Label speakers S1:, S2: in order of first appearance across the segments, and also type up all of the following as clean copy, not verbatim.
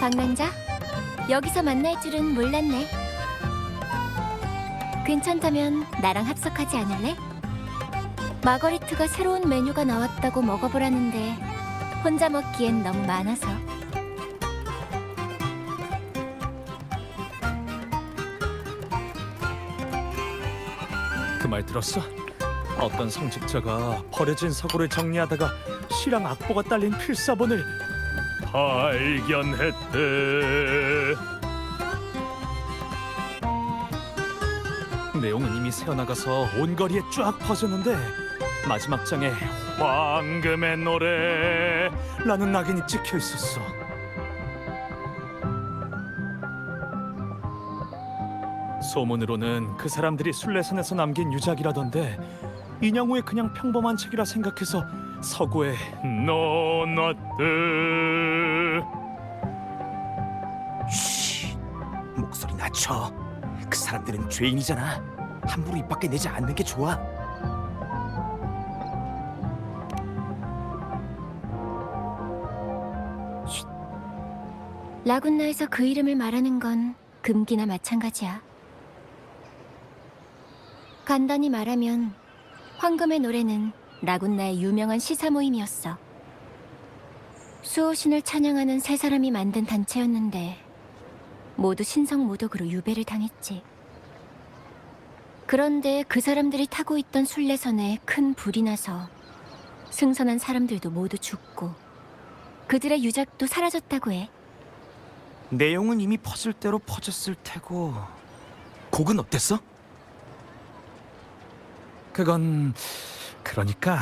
S1: 방랑자, 여기서 만날 줄은 몰랐네. 괜찮다면 나랑 합석하지 않을래? 마거리트가 새로운 메뉴가 나왔다고 먹어보라는데 혼자 먹기엔 너무 많아서.
S2: 그 말 들었어? 어떤 성직자가 버려진 서구를 정리하다가 시랑 악보가 딸린 필사본을 발견했대. 내용은 이미 새어나가서 온 거리에 쫙 퍼졌는데 마지막 장에 황금의 노래라는 낙인이 찍혀 있었어. 소문으로는 그 사람들이 순례선에서 남긴 유작이라던데 인양후에 그냥 평범한 책이라 생각해서 서구에 넣어놨대.
S3: 쉬, 목소리 낮춰. 그 사람들은 죄인이잖아. 함부로 입 밖에 내지 않는 게 좋아.
S1: 라군나에서 그 이름을 말하는 건 금기나 마찬가지야. 간단히 말하면 황금의 노래는 라군나의 유명한 시사 모임이었어. 수호신을 찬양하는 세 사람이 만든 단체였는데 모두 신성모독으로 유배를 당했지. 그런데 그 사람들이 타고 있던 순례선에 큰 불이 나서 승선한 사람들도 모두 죽고 그들의 유작도 사라졌다고 해.
S3: 내용은 이미 퍼즐대로 퍼졌을 테고. 곡은 어땠어?
S2: 그건 그러니까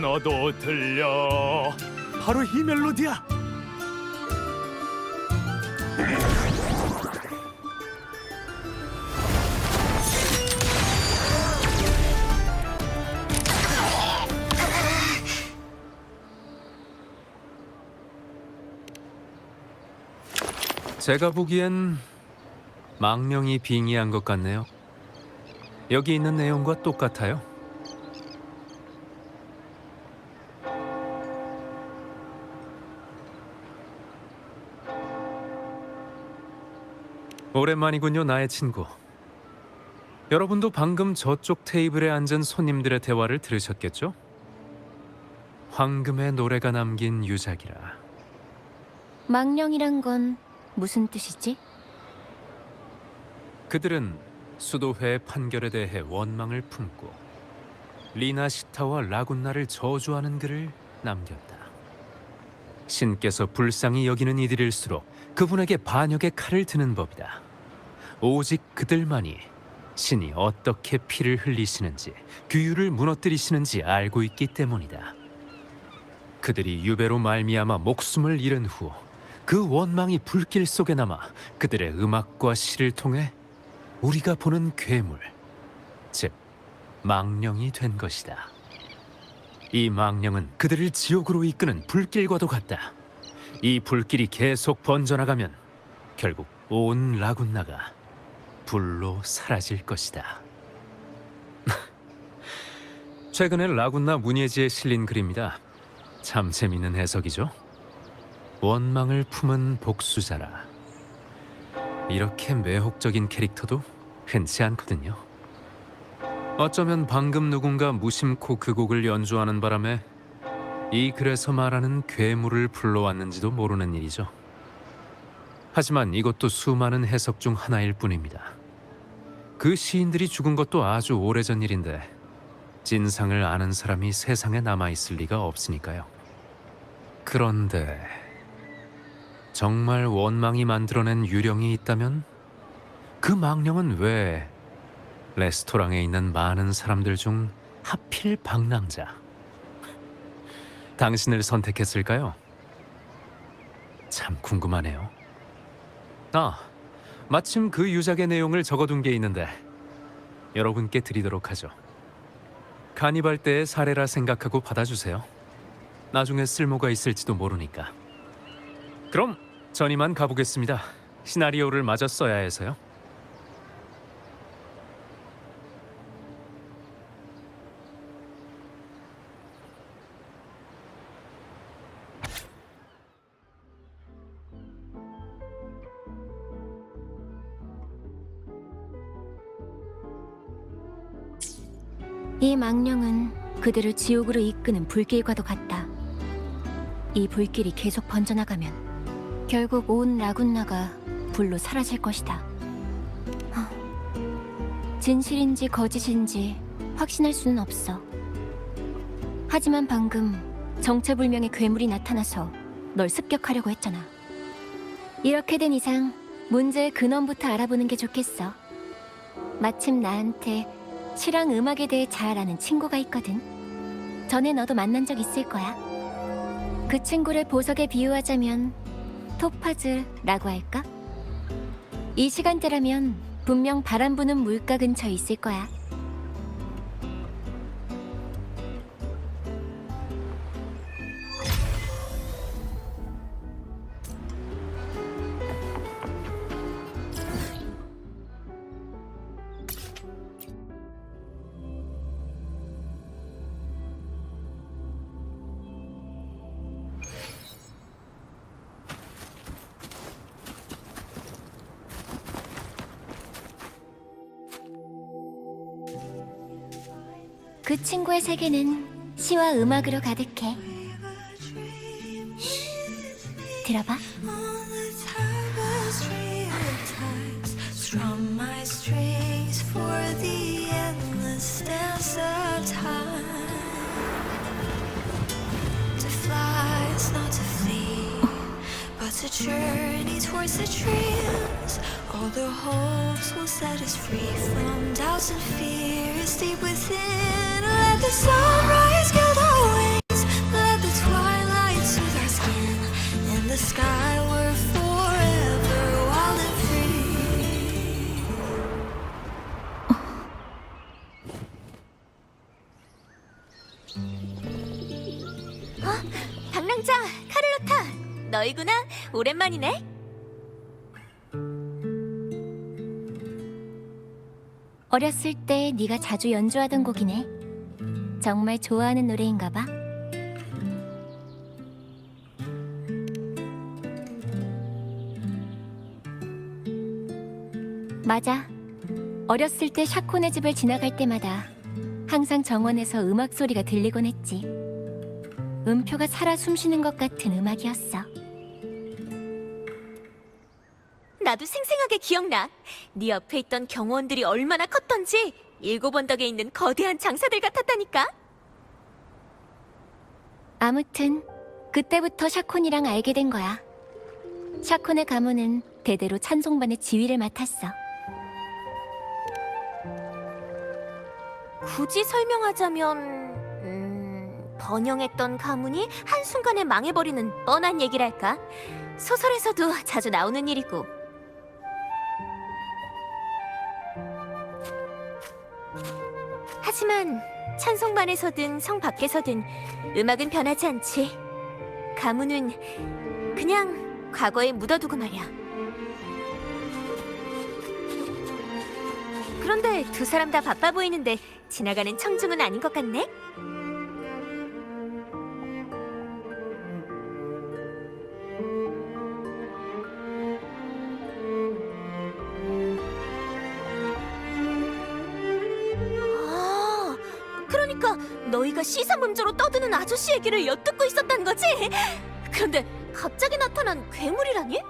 S2: 너도 들려. 바로 이 멜로디야.
S4: 제가 보기엔 망령이 빙의한 것 같네요. 여기 있는 내용과 똑같아요. 오랜만이군요, 나의 친구. 여러분도 방금 저쪽 테이블에 앉은 손님들의 대화를 들으셨겠죠? 황금의 노래가 남긴 유작이라.
S1: 망령이란 건 무슨 뜻이지?
S4: 그들은 수도회의 판결에 대해 원망을 품고 리나시타와 라군나를 저주하는 글을 남겼다. 신께서 불쌍히 여기는 이들일수록 그분에게 반역의 칼을 드는 법이다. 오직 그들만이 신이 어떻게 피를 흘리시는지, 규율을 무너뜨리시는지 알고 있기 때문이다. 그들이 유배로 말미암아 목숨을 잃은 후 그 원망이 불길 속에 남아 그들의 음악과 시를 통해 우리가 보는 괴물, 즉 망령이 된 것이다. 이 망령은 그들을 지옥으로 이끄는 불길과도 같다. 이 불길이 계속 번져나가면 결국 온 라군나가 불로 사라질 것이다. 최근에 라군나 문예지에 실린 글입니다. 참 재밌는 해석이죠. 원망을 품은 복수자라. 이렇게 매혹적인 캐릭터도 흔치 않거든요. 어쩌면 방금 누군가 무심코 그 곡을 연주하는 바람에 이 글에서 말하는 괴물을 불러왔는지도 모르는 일이죠. 하지만 이것도 수많은 해석 중 하나일 뿐입니다. 그 시인들이 죽은 것도 아주 오래전 일인데 진상을 아는 사람이 세상에 남아있을 리가 없으니까요. 그런데 정말 원망이 만들어낸 유령이 있다면 그 망령은 왜 레스토랑에 있는 많은 사람들 중 하필 방랑자, 당신을 선택했을까요? 참 궁금하네요. 마침 그 유작의 내용을 적어둔 게 있는데 여러분께 드리도록 하죠. 카니발 때의 사례라 생각하고 받아주세요. 나중에 쓸모가 있을지도 모르니까. 그럼 전 이만 가보겠습니다. 시나리오를 마저 써야 해서요.
S1: 이 망령은 그들을 지옥으로 이끄는 불길과도 같다. 이 불길이 계속 번져나가면 결국 온 라군나가 불로 사라질 것이다. 진실인지 거짓인지 확신할 수는 없어. 하지만 방금 정체불명의 괴물이 나타나서 널 습격하려고 했잖아. 이렇게 된 이상 문제의 근원부터 알아보는 게 좋겠어. 마침 나한테 시랑 음악에 대해 잘 아는 친구가 있거든. 전에 너도 만난 적 있을 거야. 그 친구를 보석에 비유하자면 토파즈라고 할까? 이 시간대라면 분명 바람 부는 물가 근처에 있을 거야. 그 친구의 세계는 시와 음악으로 가득해. 들어봐.
S5: Strum my strings for the endless dance of time. To fly is not to flee, but to journey towards the dreams. All the hopes will set us free from doubts and fears deep within. Let the sunrise gild our wings, let the twilight soothe our skin. In the sky we're forever wild and free.
S1: 방랑자, 카를로타. 너희구나. 오랜만이네. 어렸을 때 네가 자주 연주하던 곡이네. 정말 좋아하는 노래인가 봐. 맞아. 어렸을 때 샤콘의 집을 지나갈 때마다 항상 정원에서 음악 소리가 들리곤 했지. 음표가 살아 숨쉬는 것 같은 음악이었어.
S6: 나도 생생하게 기억나. 네 옆에 있던 경호원들이 얼마나 컸던지 일곱 언덕에 있는 거대한 장사들 같았다니까.
S1: 아무튼 그때부터 샤콘이랑 알게 된 거야. 샤콘의 가문은 대대로 찬송반의 지휘를 맡았어.
S6: 굳이 설명하자면 번영했던 가문이 한순간에 망해버리는 뻔한 얘기랄까. 소설에서도 자주 나오는 일이고. 하지만 찬송반에서든 성 밖에서든 음악은 변하지 않지. 가문은 그냥 과거에 묻어두고 말이야. 그런데 두 사람 다 바빠 보이는데 지나가는 청중은 아닌 것 같네? 아, 그러니까 너희가 시사문조로 떠드는 아저씨 얘기를 엿듣고 있었단 거지? 그런데 갑자기 나타난 괴물이라니?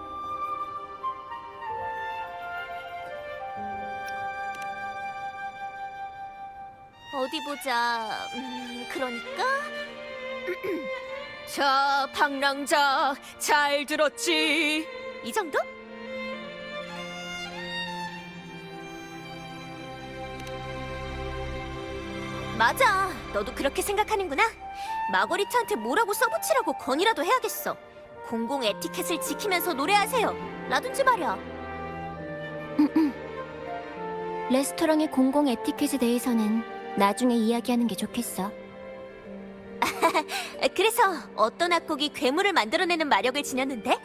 S6: 어디 보자. 그러니까 자, 방랑자 잘 들었지? 이 정도? 맞아. 너도 그렇게 생각하는구나. 마거리트한테 뭐라고 써붙이라고 건의라도 해야겠어. 공공 에티켓을 지키면서 노래하세요. 라든지 말이야.
S1: 레스토랑의 공공 에티켓에 대해서는 나중에 이야기하는 게 좋겠어.
S6: 그래서 어떤 악곡이 괴물을 만들어내는 마력을 지녔는데?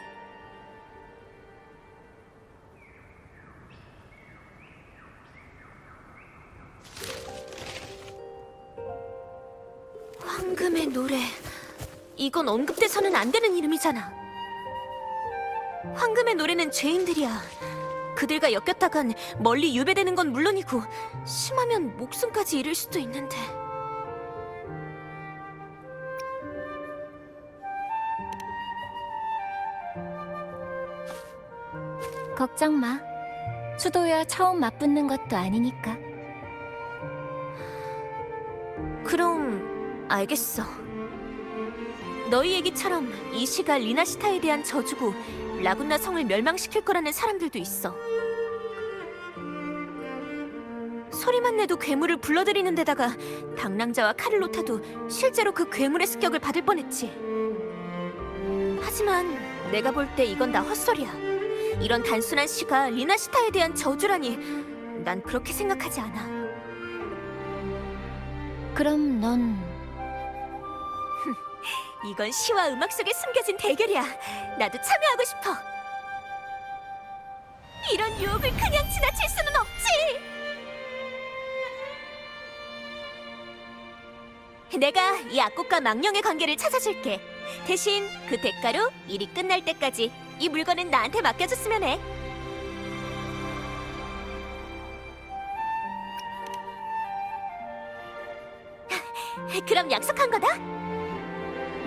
S6: 황금의 노래. 이건 언급돼서는 안 되는 이름이잖아. 황금의 노래는 죄인들이야. 그들과 엮였다간 멀리 유배되는 건 물론이고 심하면 목숨까지 잃을 수도 있는데.
S1: 걱정 마. 수도야 처음 맞붙는 것도 아니니까.
S6: 그럼 알겠어. 너희 얘기처럼 이 시가 리나시타에 대한 저주고 라군나 성을 멸망시킬 거라는 사람들도 있어. 소리만 내도 괴물을 불러들이는 데다가 당랑자와 카를로타도 실제로 그 괴물의 습격을 받을 뻔했지. 하지만 내가 볼 때 이건 다 헛소리야. 이런 단순한 시가 리나시타에 대한 저주라니 난 그렇게 생각하지 않아.
S1: 그럼 넌
S6: 이건 시와 음악 속에 숨겨진 대결이야. 나도 참여하고 싶어. 이런 유혹을 그냥 지나칠 수는 없지. 내가 이 악곡과 망령의 관계를 찾아줄게. 대신 그 대가로 일이 끝날 때까지 이 물건은 나한테 맡겨줬으면 해. 그럼 약속한 거다.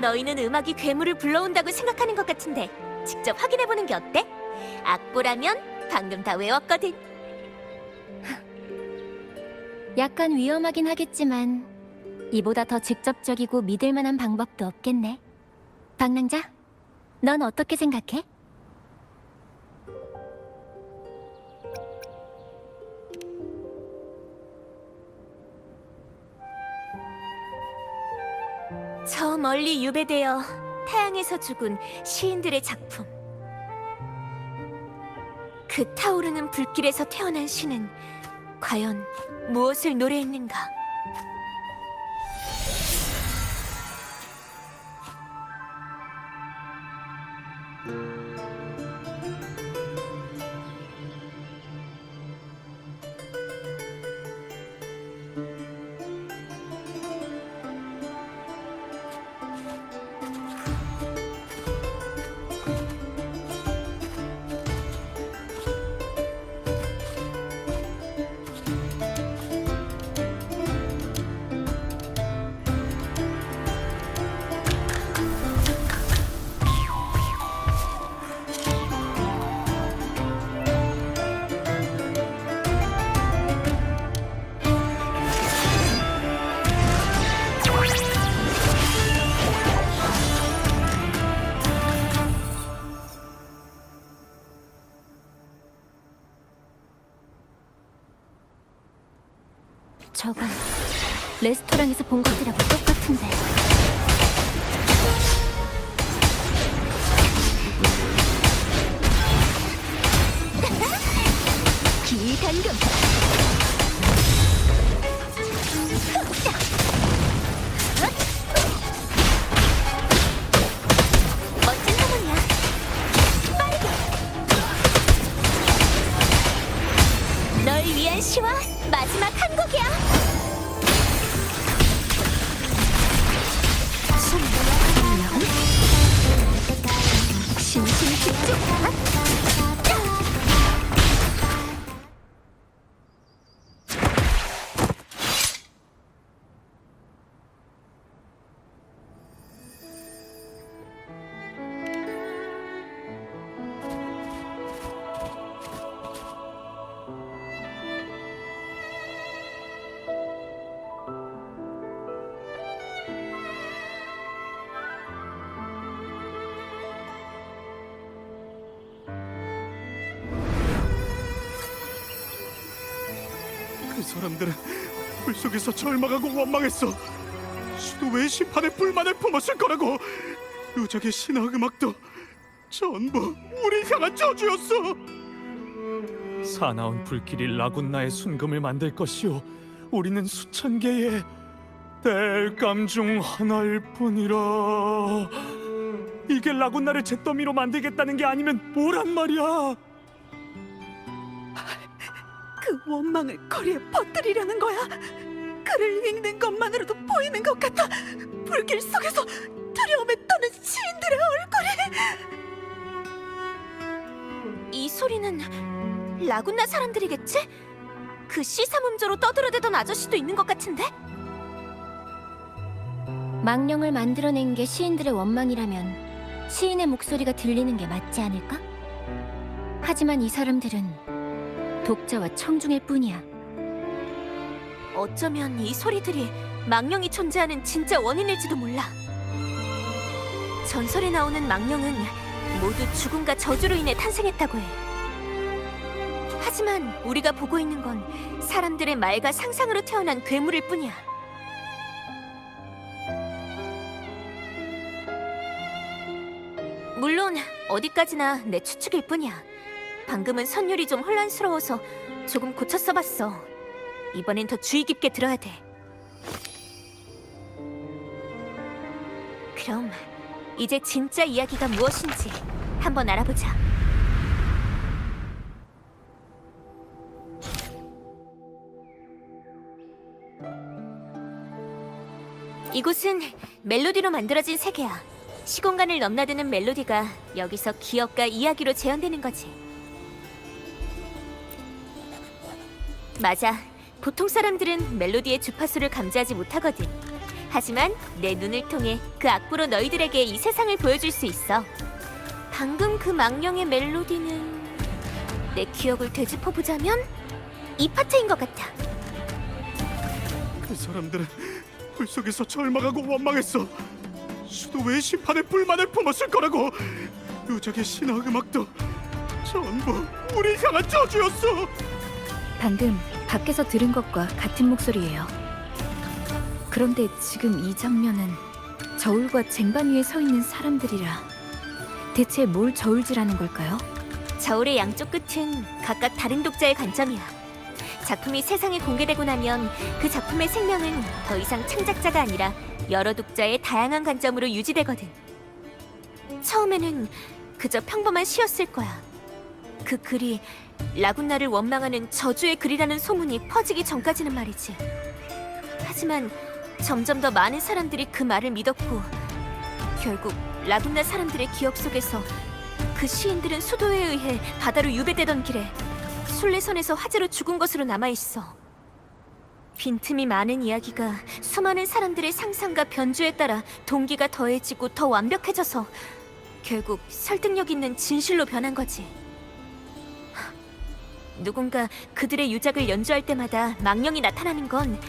S6: 너희는 음악이 괴물을 불러온다고 생각하는 것 같은데 직접 확인해보는 게 어때? 악보라면 방금 다 외웠거든.
S1: 약간 위험하긴 하겠지만 이보다 더 직접적이고 믿을 만한 방법도 없겠네. 방랑자, 넌 어떻게 생각해?
S6: 저 멀리 유배되어 태양에서 죽은 시인들의 작품. 그 타오르는 불길에서 태어난 시는 과연 무엇을 노래했는가?
S1: 저건 레스토랑에서 본 것들하고 똑같은데.
S6: 기단금. 멋진 상황이야. 빠르게. 널 위한 시와 마지막 한 곡이야. 신심 집중.
S2: 그 사람들은 불 속에서 절망하고 원망했어. 수도의 심판에 불만을 품었을 거라고. 유적의 신화 음악도 전부 우리 향한 저주였어. 사나운 불길이 라군나의 순금을 만들 것이오. 우리는 수천 개의 땔감 중 하나일 뿐이라. 이게 라군나를 잿더미로 만들겠다는 게 아니면 뭐란 말이야.
S7: 그 원망을 거리에 퍼뜨리려는 거야. 글을 읽는 것만으로도 보이는 것 같아. 불길 속에서 두려움에 떠는 시인들의 얼굴이.
S6: 이 소리는 라군나 사람들이겠지? 그 시사문조로 떠들어대던 아저씨도 있는 것 같은데?
S1: 망령을 만들어낸 게 시인들의 원망이라면 시인의 목소리가 들리는 게 맞지 않을까? 하지만 이 사람들은 독자와 청중일 뿐이야.
S6: 어쩌면 이 소리들이 망령이 존재하는 진짜 원인일지도 몰라. 전설에 나오는 망령은 모두 죽음과 저주로 인해 탄생했다고 해. 하지만 우리가 보고 있는 건 사람들의 말과 상상으로 태어난 괴물일 뿐이야. 물론 어디까지나 내 추측일 뿐이야. 방금은 선율이 좀 혼란스러워서 조금 고쳐 써봤어. 이번엔 더 주의 깊게 들어야 돼. 그럼 이제 진짜 이야기가 무엇인지 한번 알아보자. 이곳은 멜로디로 만들어진 세계야. 시공간을 넘나드는 멜로디가 여기서 기억과 이야기로 재현되는 거지. 맞아. 보통 사람들은 멜로디의 주파수를 감지하지 못하거든. 하지만 내 눈을 통해 그 악보로 너희들에게 이 세상을 보여줄 수 있어. 방금 그 망령의 멜로디는 내 기억을 되짚어보자면 이 파트인 것 같아.
S3: 그 사람들은 불 속에서 절망하고 원망했어. 수도회의 심판에 불만을 품었을 거라고. 유적의 신화 음악도 전부 우리 향한 저주였어.
S8: 방금 밖에서 들은 것과 같은 목소리예요. 그런데 지금 이 장면은 저울과 쟁반 위에 서 있는 사람들이라 대체 뭘 저울질하는 걸까요?
S6: 저울의 양쪽 끝은 각각 다른 독자의 관점이야. 작품이 세상에 공개되고 나면 그 작품의 생명은 더 이상 창작자가 아니라 여러 독자의 다양한 관점으로 유지되거든. 처음에는 그저 평범한 시였을 거야. 그 글이 라군나를 원망하는 저주의 글이라는 소문이 퍼지기 전까지는 말이지. 하지만 점점 더 많은 사람들이 그 말을 믿었고 결국 라군나 사람들의 기억 속에서 그 시인들은 수도에 의해 바다로 유배되던 길에 순례선에서 화재로 죽은 것으로 남아있어. 빈틈이 많은 이야기가 수많은 사람들의 상상과 변주에 따라 동기가 더해지고 더 완벽해져서 결국 설득력 있는 진실로 변한 거지. 누군가 그들의 유작을 연주할 때마다 망령이 나타나는 건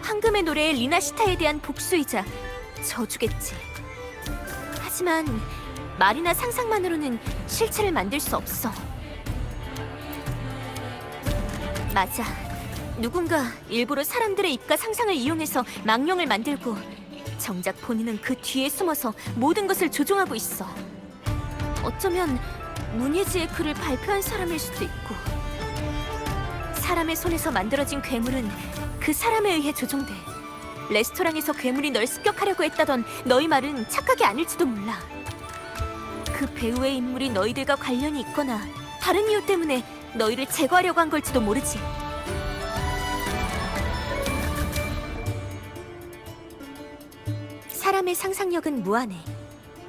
S6: 황금의 노래의 리나시타에 대한 복수이자 저주겠지. 하지만 말이나 상상만으로는 실체를 만들 수 없어. 맞아. 누군가 일부러 사람들의 입과 상상을 이용해서 망령을 만들고 정작 본인은 그 뒤에 숨어서 모든 것을 조종하고 있어. 어쩌면 문예지의 글을 발표한 사람일 수도 있고 사람의 손에서 만들어진 괴물은 그 사람에 의해 조종돼. 레스토랑에서 괴물이 널 습격하려고 했다던 너희 말은 착각이 아닐지도 몰라. 그 배우의 인물이 너희들과 관련이 있거나 다른 이유 때문에 너희를 제거하려고 한 걸지도 모르지. 사람의 상상력은 무한해.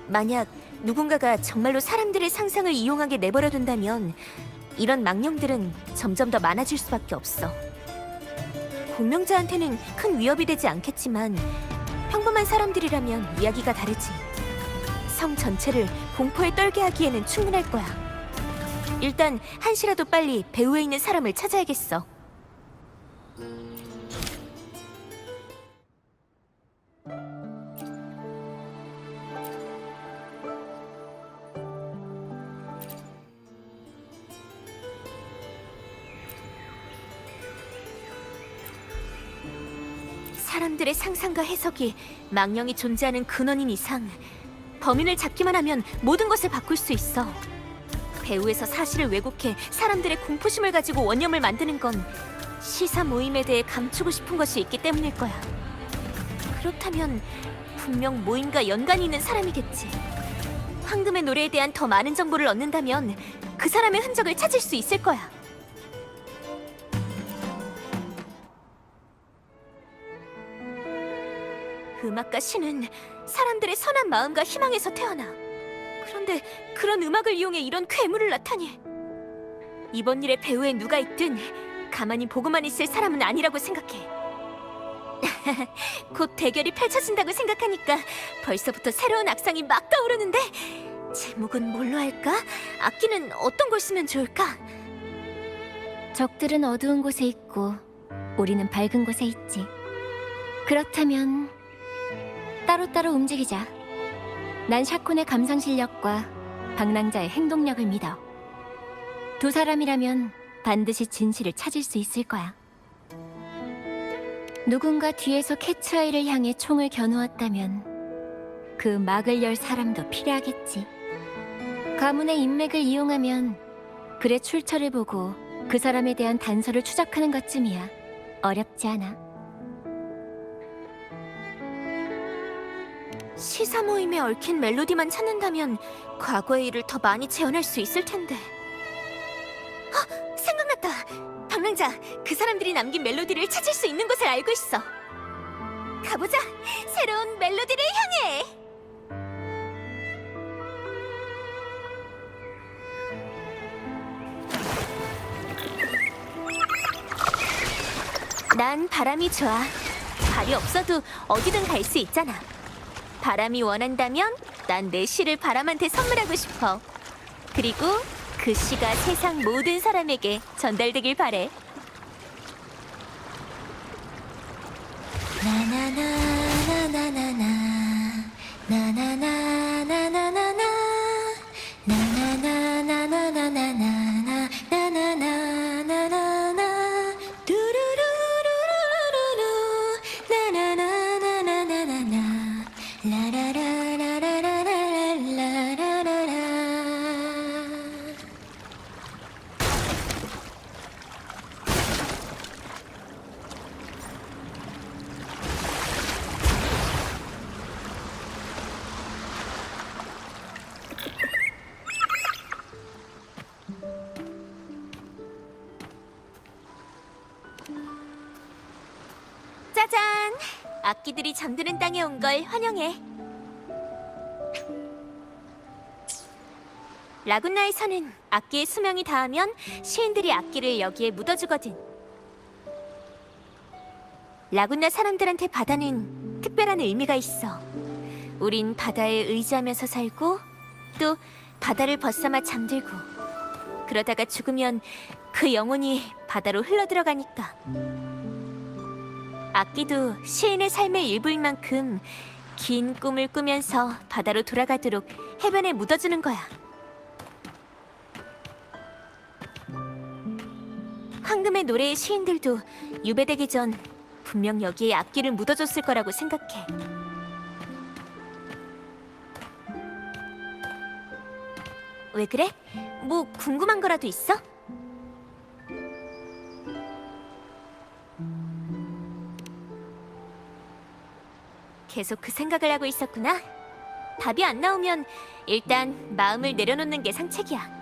S6: 만약 누군가가 정말로 사람들의 상상을 이용하게 내버려둔다면 이런 망령들은 점점 더 많아질 수밖에 없어. 공명자한테는 큰 위협이 되지 않겠지만 평범한 사람들이라면 이야기가 다르지. 성 전체를 공포에 떨게 하기에는 충분할 거야. 일단 한시라도 빨리 배후에 있는 사람을 찾아야겠어. 사람들의 상상과 해석이 망령이 존재하는 근원인 이상 범인을 잡기만 하면 모든 것을 바꿀 수 있어. 배후에서 사실을 왜곡해 사람들의 공포심을 가지고 원념을 만드는 건 시사 모임에 대해 감추고 싶은 것이 있기 때문일 거야. 그렇다면 분명 모임과 연관이 있는 사람이겠지. 황금의 노래에 대한 더 많은 정보를 얻는다면 그 사람의 흔적을 찾을 수 있을 거야. 음악과 시는 사람들의 선한 마음과 희망에서 태어나. 그런데 그런 음악을 이용해 이런 괴물을 나타내. 이번 일에 배후에 누가 있든 가만히 보고만 있을 사람은 아니라고 생각해. 곧 대결이 펼쳐진다고 생각하니까 벌써부터 새로운 악상이 막 떠오르는데 제목은 뭘로 할까? 악기는 어떤 걸 쓰면 좋을까?
S1: 적들은 어두운 곳에 있고 우리는 밝은 곳에 있지. 그렇다면 따로따로 움직이자. 난 샤콘의 감상 실력과 방랑자의 행동력을 믿어. 두 사람이라면 반드시 진실을 찾을 수 있을 거야. 누군가 뒤에서 캐츠아이를 향해 총을 겨누었다면 그 막을 열 사람도 필요하겠지. 가문의 인맥을 이용하면 글의 출처를 보고 그 사람에 대한 단서를 추적하는 것쯤이야. 어렵지 않아.
S6: 시사 모임에 얽힌 멜로디만 찾는다면 과거의 일을 더 많이 재현할 수 있을 텐데. 생각났다. 방랑자, 그 사람들이 남긴 멜로디를 찾을 수 있는 곳을 알고 있어. 가보자. 새로운 멜로디를 향해. 난 바람이 좋아. 발이 없어도 어디든 갈 수 있잖아. 바람이 원한다면 난 내 시를 바람한테 선물하고 싶어. 그리고 그 시가 세상 모든 사람에게 전달되길 바래. 나나나나나나나 나나나나나나나 나나나나나나나나 나나나나나나나 두루루루루루루 나나나나나나나나 라라라라라라라라라라라. 짜잔! 악기들이 잠드는 땅에 온 걸 환영해. 라군나에서는 악기의 수명이 닿으면 시인들이 악기를 여기에 묻어주거든. 라군나 사람들한테 바다는 특별한 의미가 있어. 우린 바다에 의지하면서 살고 또 바다를 벗삼아 잠들고 그러다가 죽으면 그 영혼이 바다로 흘러들어가니까. 악기도 시인의 삶의 일부인 만큼 긴 꿈을 꾸면서 바다로 돌아가도록 해변에 묻어주는 거야. 황금의 노래의 시인들도 유배되기 전 분명 여기에 악기를 묻어줬을 거라고 생각해. 왜 그래? 뭐 궁금한 거라도 있어? 계속 그 생각을 하고 있었구나. 답이 안 나오면 일단 마음을 내려놓는 게 상책이야.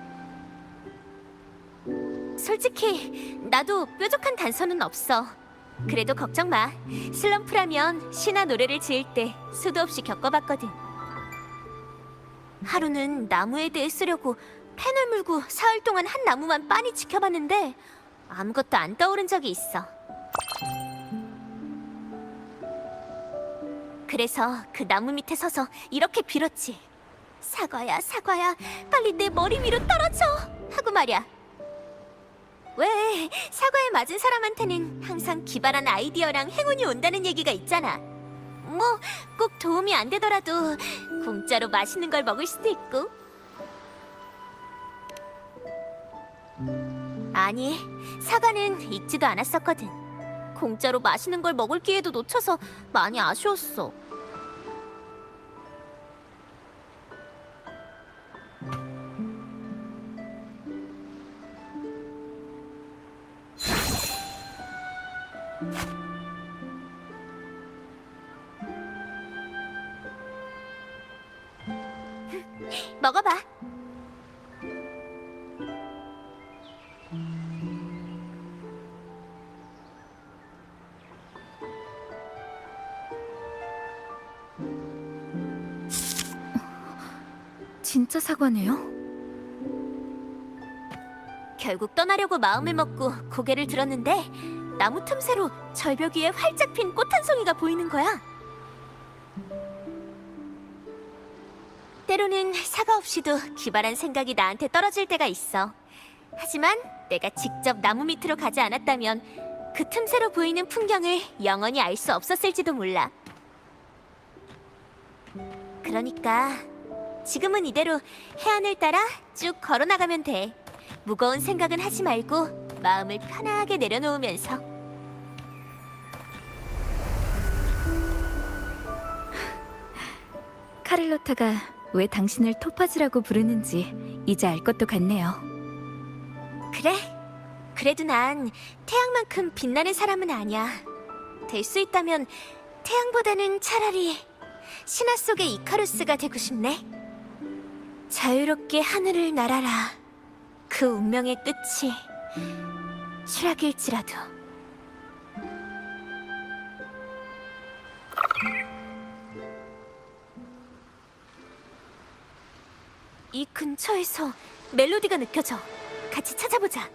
S6: 솔직히 나도 뾰족한 단서는 없어. 그래도 걱정 마. 슬럼프라면 시나 노래를 지을 때 수도 없이 겪어봤거든. 하루는 나무에 대해 쓰려고 펜을 물고 사흘 동안 한 나무만 빤히 지켜봤는데 아무것도 안 떠오른 적이 있어. 그래서 그 나무 밑에 서서 이렇게 빌었지. 사과야, 사과야, 빨리 내 머리 위로 떨어져! 하고 말이야. 왜, 사과에 맞은 사람한테는 항상 기발한 아이디어랑 행운이 온다는 얘기가 있잖아. 뭐, 꼭 도움이 안 되더라도 공짜로 맛있는 걸 먹을 수도 있고. 아니, 사과는 익지도 않았었거든. 공짜로 맛있는 걸 먹을 기회도 놓쳐서 많이 아쉬웠어. 먹어봐.
S8: 진짜 사과네요?
S6: 결국 떠나려고 마음을 먹고 고개를 들었는데 나무 틈새로 절벽 위에 활짝 핀 꽃 한 송이가 보이는 거야. 때로는 사과 없이도 기발한 생각이 나한테 떨어질 때가 있어. 하지만 내가 직접 나무 밑으로 가지 않았다면 그 틈새로 보이는 풍경을 영원히 알 수 없었을지도 몰라. 그러니까 지금은 이대로 해안을 따라 쭉 걸어나가면 돼. 무거운 생각은 하지 말고 마음을 편하게 내려놓으면서.
S8: 카를로타가 왜 당신을 토파즈라고 부르는지 이제 알 것도 같네요.
S6: 그래? 그래도 난 태양만큼 빛나는 사람은 아니야. 될 수 있다면 태양보다는 차라리 신화 속의 이카루스가 되고 싶네. 자유롭게 하늘을 날아라. 그 운명의 끝이 추락일지라도. 이 근처에서 멜로디가 느껴져. 같이 찾아보자.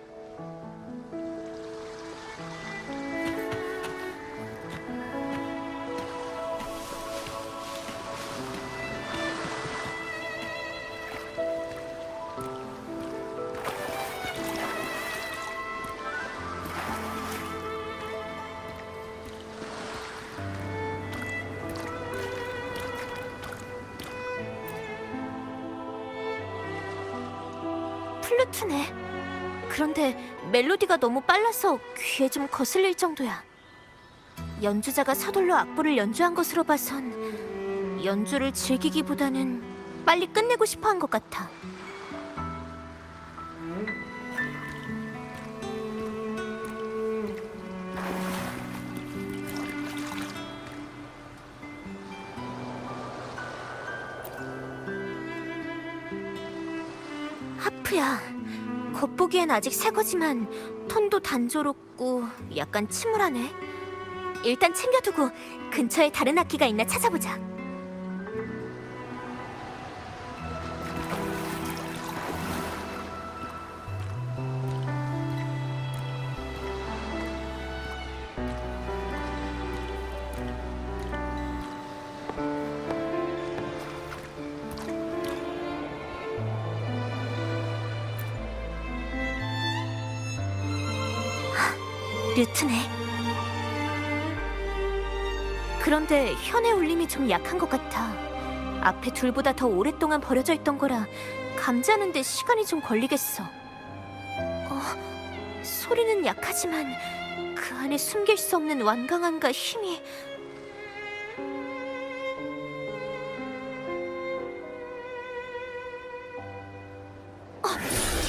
S6: 플루트네. 그런데 멜로디가 너무 빨라서 귀에 좀 거슬릴 정도야. 연주자가 서둘러 악보를 연주한 것으로 봐선 연주를 즐기기보다는 빨리 끝내고 싶어 한 것 같아. 하프야. 겉보기엔 아직 새 거지만 톤도 단조롭고 약간 침울하네. 일단 챙겨두고 근처에 다른 악기가 있나 찾아보자. 류트네. 그런데 현의 울림이 좀 약한 것 같아. 앞에 둘보다 더 오랫동안 버려져 있던 거라 감지하는데 시간이 좀 걸리겠어. 소리는 약하지만 그 안에 숨길 수 없는 완강함과 힘이.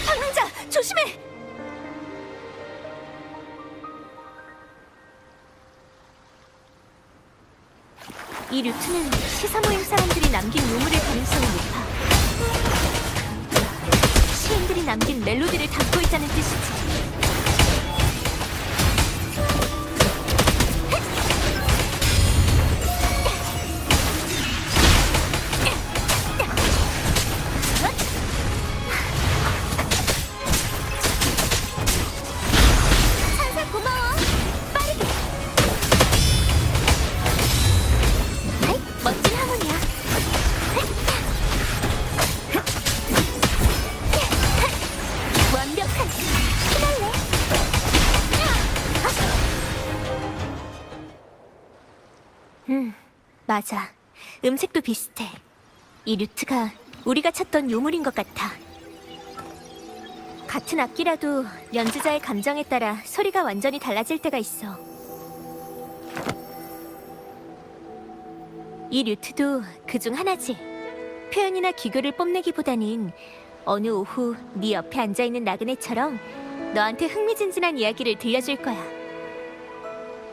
S6: 방랑자! 조심해! 이 루트는 시사 모임 사람들이 남긴 유물일 가능성이 높아. 시인들이 남긴 멜로디를 담고 있다는 뜻이지. 찬사 고마워. 빠르게. 멋진 하모니야. 완벽한 피날레. 맞아. 음색도 비슷해. 이 루트가 우리가 찾던 유물인 것 같아. 같은 악기라도 연주자의 감정에 따라 소리가 완전히 달라질 때가 있어. 이 류트도 그중 하나지. 표현이나 기교를 뽐내기보다는 어느 오후 네 옆에 앉아있는 나그네처럼 너한테 흥미진진한 이야기를 들려줄 거야.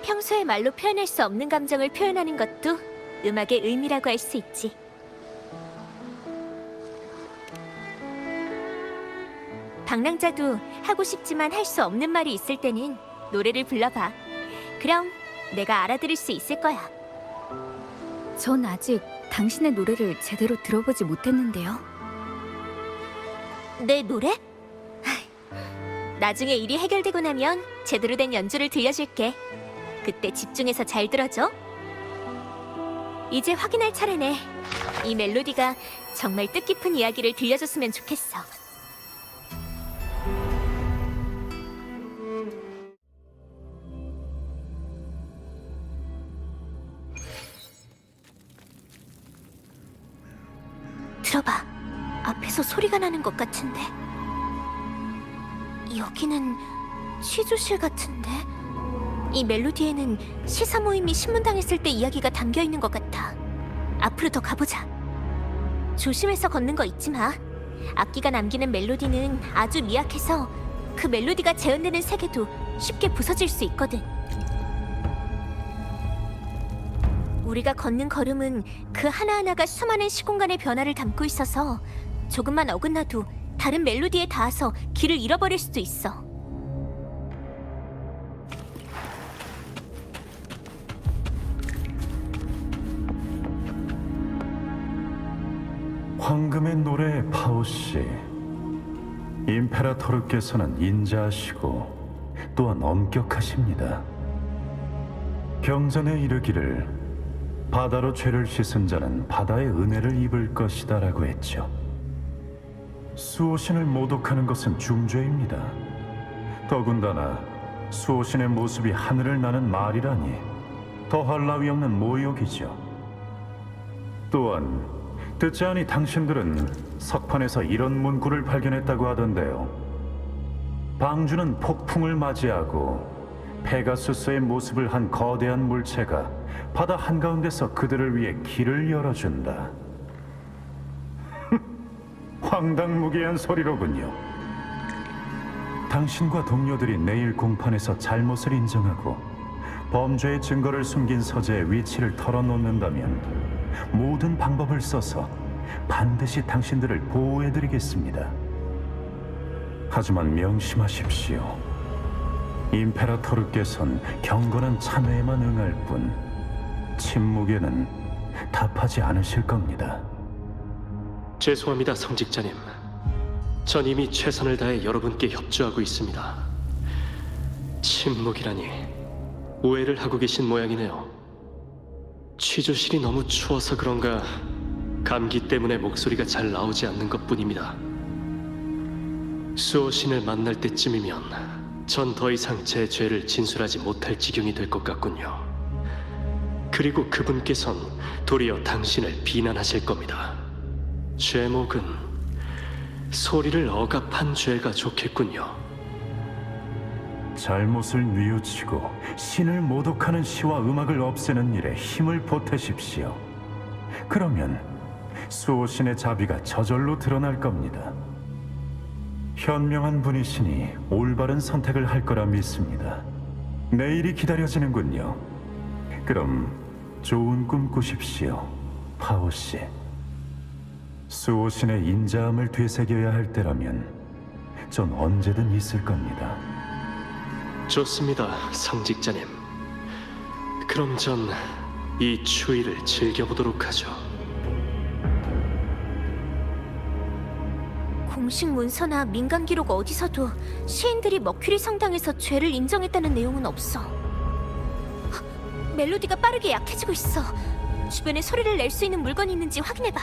S6: 평소에 말로 표현할 수 없는 감정을 표현하는 것도 음악의 의미라고 할 수 있지. 방랑자도 하고 싶지만 할 수 없는 말이 있을 때는 노래를 불러봐. 그럼 내가 알아들을 수 있을 거야.
S8: 전 아직 당신의 노래를 제대로 들어보지 못했는데요.
S6: 내 노래? 나중에 일이 해결되고 나면 제대로 된 연주를 들려줄게. 그때 집중해서 잘 들어줘. 이제 확인할 차례네. 이 멜로디가 정말 뜻깊은 이야기를 들려줬으면 좋겠어. 들어봐. 앞에서 소리가 나는 것 같은데. 여기는 취조실 같은데. 이 멜로디에는 시사 모임이 신문당했을 때 이야기가 담겨 있는 것 같아. 앞으로 더 가보자. 조심해서 걷는 거 잊지 마. 악기가 남기는 멜로디는 아주 미약해서 그 멜로디가 재현되는 세계도 쉽게 부서질 수 있거든. 우리가 걷는 걸음은 그 하나하나가 수많은 시공간의 변화를 담고 있어서 조금만 어긋나도 다른 멜로디에 닿아서 길을 잃어버릴 수도 있어.
S9: 황금의 노래 파오씨, 임페라토르께서는 인자하시고 또한 엄격하십니다. 경전에 이르기를 바다로 죄를 씻은 자는 바다의 은혜를 입을 것이다 라고 했죠. 수호신을 모독하는 것은 중죄입니다. 더군다나 수호신의 모습이 하늘을 나는 말이라니 더할 나위 없는 모욕이죠. 또한 듣지 않니 당신들은 석판에서 이런 문구를 발견했다고 하던데요. 방주는 폭풍을 맞이하고 페가수스의 모습을 한 거대한 물체가 바다 한가운데서 그들을 위해 길을 열어준다. 황당무계한 소리로군요. 당신과 동료들이 내일 공판에서 잘못을 인정하고 범죄의 증거를 숨긴 서재의 위치를 털어놓는다면 모든 방법을 써서 반드시 당신들을 보호해드리겠습니다. 하지만 명심하십시오. 임페라토르께선 경건한 참회에만 응할 뿐 침묵에는 답하지 않으실 겁니다.
S10: 죄송합니다, 성직자님. 전 이미 최선을 다해 여러분께 협조하고 있습니다. 침묵이라니 오해를 하고 계신 모양이네요. 취조실이 너무 추워서 그런가 감기 때문에 목소리가 잘 나오지 않는 것뿐입니다. 수호신을 만날 때쯤이면 전 더 이상 제 죄를 진술하지 못할 지경이 될 것 같군요. 그리고 그분께선 도리어 당신을 비난하실 겁니다. 제목은 소리를 억압한 죄가 좋겠군요.
S9: 잘못을 뉘우치고 신을 모독하는 시와 음악을 없애는 일에 힘을 보태십시오. 그러면 수호신의 자비가 저절로 드러날 겁니다. 현명한 분이시니 올바른 선택을 할 거라 믿습니다. 내일이 기다려지는군요. 그럼 좋은 꿈 꾸십시오, 파오씨. 수호신의 인자함을 되새겨야 할 때라면 전 언제든 있을 겁니다.
S10: 좋습니다, 성직자님. 그럼 전 이 추위를 즐겨보도록 하죠.
S6: 공식 문서나 민간 기록 어디서도 시인들이 머큐리 성당에서 죄를 인정했다는 내용은 없어. 헉, 멜로디가 빠르게 약해지고 있어. 주변에 소리를 낼 수 있는 물건이 있는지 확인해봐.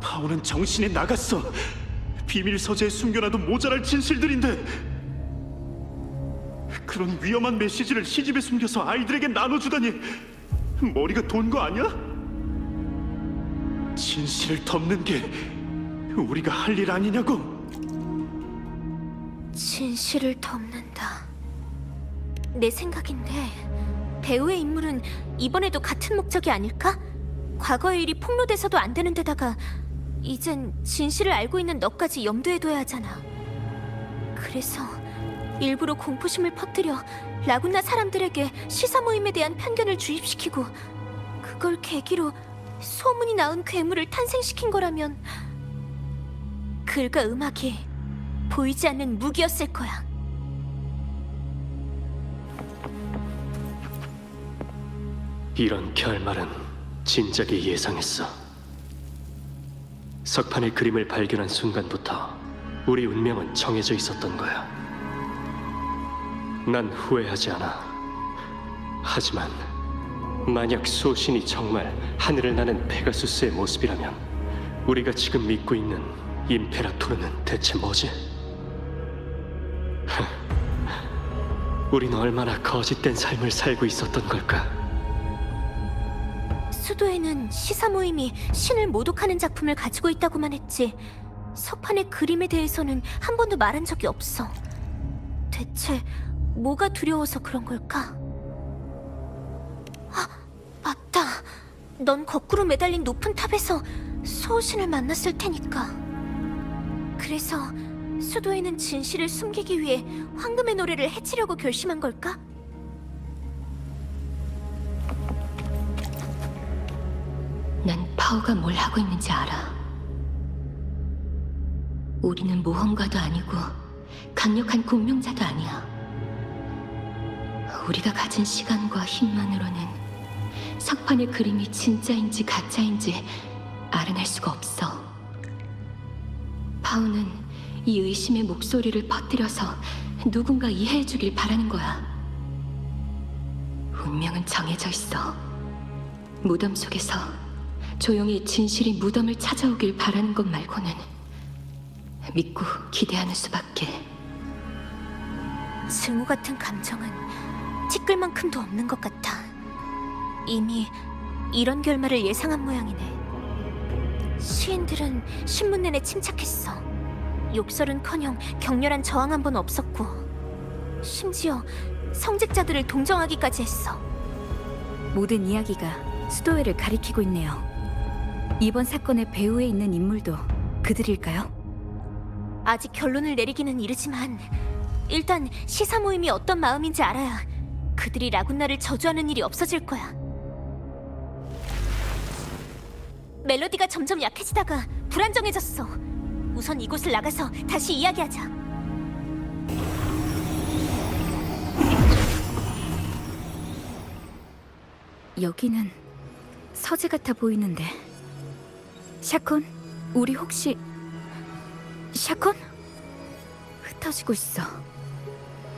S2: 파오는 정신이 나갔어. 비밀 서재에 숨겨놔도 모자랄 진실들인데 그런 위험한 메시지를 시집에 숨겨서 아이들에게 나눠주다니 머리가 돈 거 아니야? 진실을 덮는 게 우리가 할 일 아니냐고.
S6: 진실을 덮는다. 내 생각인데 배우의 인물은 이번에도 같은 목적이 아닐까? 과거의 일이 폭로돼서도 안 되는 데다가 이젠 진실을 알고 있는 너까지 염두에 둬야 하잖아. 그래서 일부러 공포심을 퍼뜨려 라구나 사람들에게 시사 모임에 대한 편견을 주입시키고 그걸 계기로 소문이 나온 괴물을 탄생시킨 거라면 글과 음악이 보이지 않는 무기였을 거야.
S10: 이런 결말은 진작에 예상했어. 석판의 그림을 발견한 순간부터 우리 운명은 정해져 있었던 거야. 난 후회하지 않아. 하지만 만약 소신이 정말 하늘을 나는 페가수스의 모습이라면 우리가 지금 믿고 있는 임페라토르는 대체 뭐지? 우린 얼마나 거짓된 삶을 살고 있었던 걸까?
S6: 수도에는 시사 모임이 신을 모독하는 작품을 가지고 있다고만 했지 석판의 그림에 대해서는 한 번도 말한 적이 없어. 대체 뭐가 두려워서 그런 걸까? 아, 맞다. 넌 거꾸로 매달린 높은 탑에서 소신을 만났을 테니까. 그래서 수도에는 진실을 숨기기 위해 황금의 노래를 해치려고 결심한 걸까?
S1: 난 파오가 뭘 하고 있는지 알아. 우리는 모험가도 아니고 강력한 공명자도 아니야. 우리가 가진 시간과 힘만으로는 석판의 그림이 진짜인지 가짜인지 알아낼 수가 없어. 파오는 이 의심의 목소리를 퍼뜨려서 누군가 이해해주길 바라는 거야. 운명은 정해져 있어. 무덤 속에서 조용히 진실이 무덤을 찾아오길 바라는 것 말고는 믿고 기대하는 수밖에.
S6: 증오 같은 감정은 티끌만큼도 없는 것 같아. 이미 이런 결말을 예상한 모양이네. 시인들은 신문 내내 침착했어. 욕설은커녕 격렬한 저항 한 번 없었고 심지어 성직자들을 동정하기까지 했어.
S8: 모든 이야기가 수도회를 가리키고 있네요. 이번 사건의 배후에 있는 인물도 그들일까요?
S6: 아직 결론을 내리기는 이르지만 일단 시사 모임이 어떤 마음인지 알아야 그들이 라군나를 저주하는 일이 없어질 거야. 멜로디가 점점 약해지다가 불안정해졌어. 우선 이곳을 나가서 다시 이야기하자.
S8: 여기는 서재 같아 보이는데. 샤콘? 우리 혹시... 샤콘? 흩어지고 있어.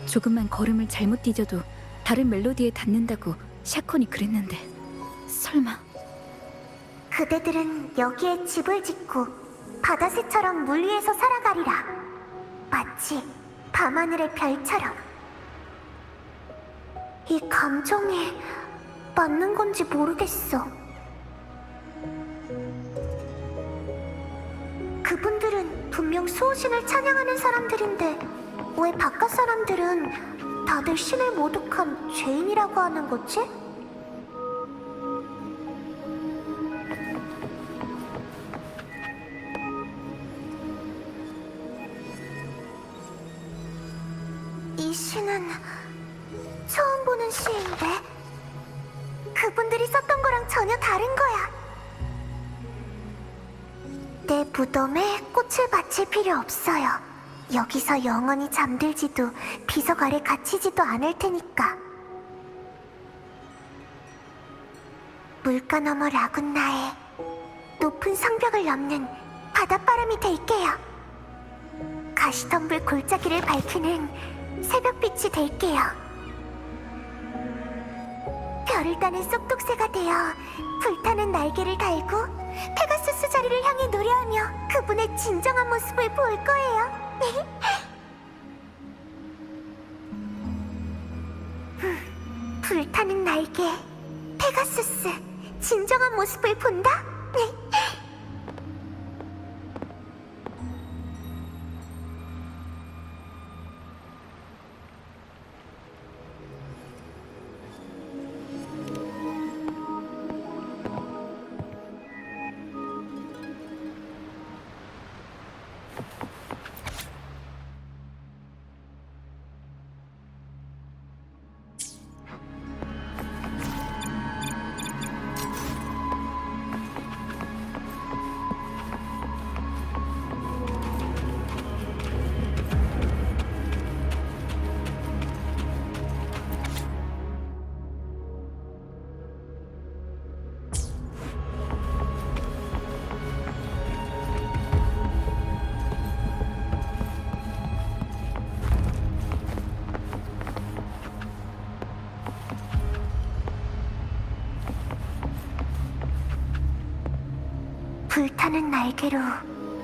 S8: 조금만 걸음을 잘못 뒤져도 다른 멜로디에 닿는다고 샤콘이 그랬는데 설마...
S11: 그대들은 여기에 집을 짓고 바다새처럼 물 위에서 살아가리라. 마치 밤하늘의 별처럼. 이 감정이 맞는 건지 모르겠어. 그분들은 분명 수호신을 찬양하는 사람들인데 왜 바깥 사람들은 다들 신을 모독한 죄인이라고 하는 거지? 이 신은 처음 보는 시인데 그분들이 썼던 거랑 전혀 다른 거야. 내 무덤에 꽃을 바칠 필요 없어요. 여기서 영원히 잠들지도 비석 아래 갇히지도 않을 테니까. 물가 너머 라군나의 높은 성벽을 넘는 바닷바람이 될게요. 가시덤불 골짜기를 밝히는 새벽빛이 될게요. 별을 따는 쏙독새가 되어 불타는 날개를 달고 페가수스 자리를 향해 노래하며 그분의 진정한 모습을 볼 거예요. 불타는 날개, 페가수스, 진정한 모습을 본다? 불타는 날개로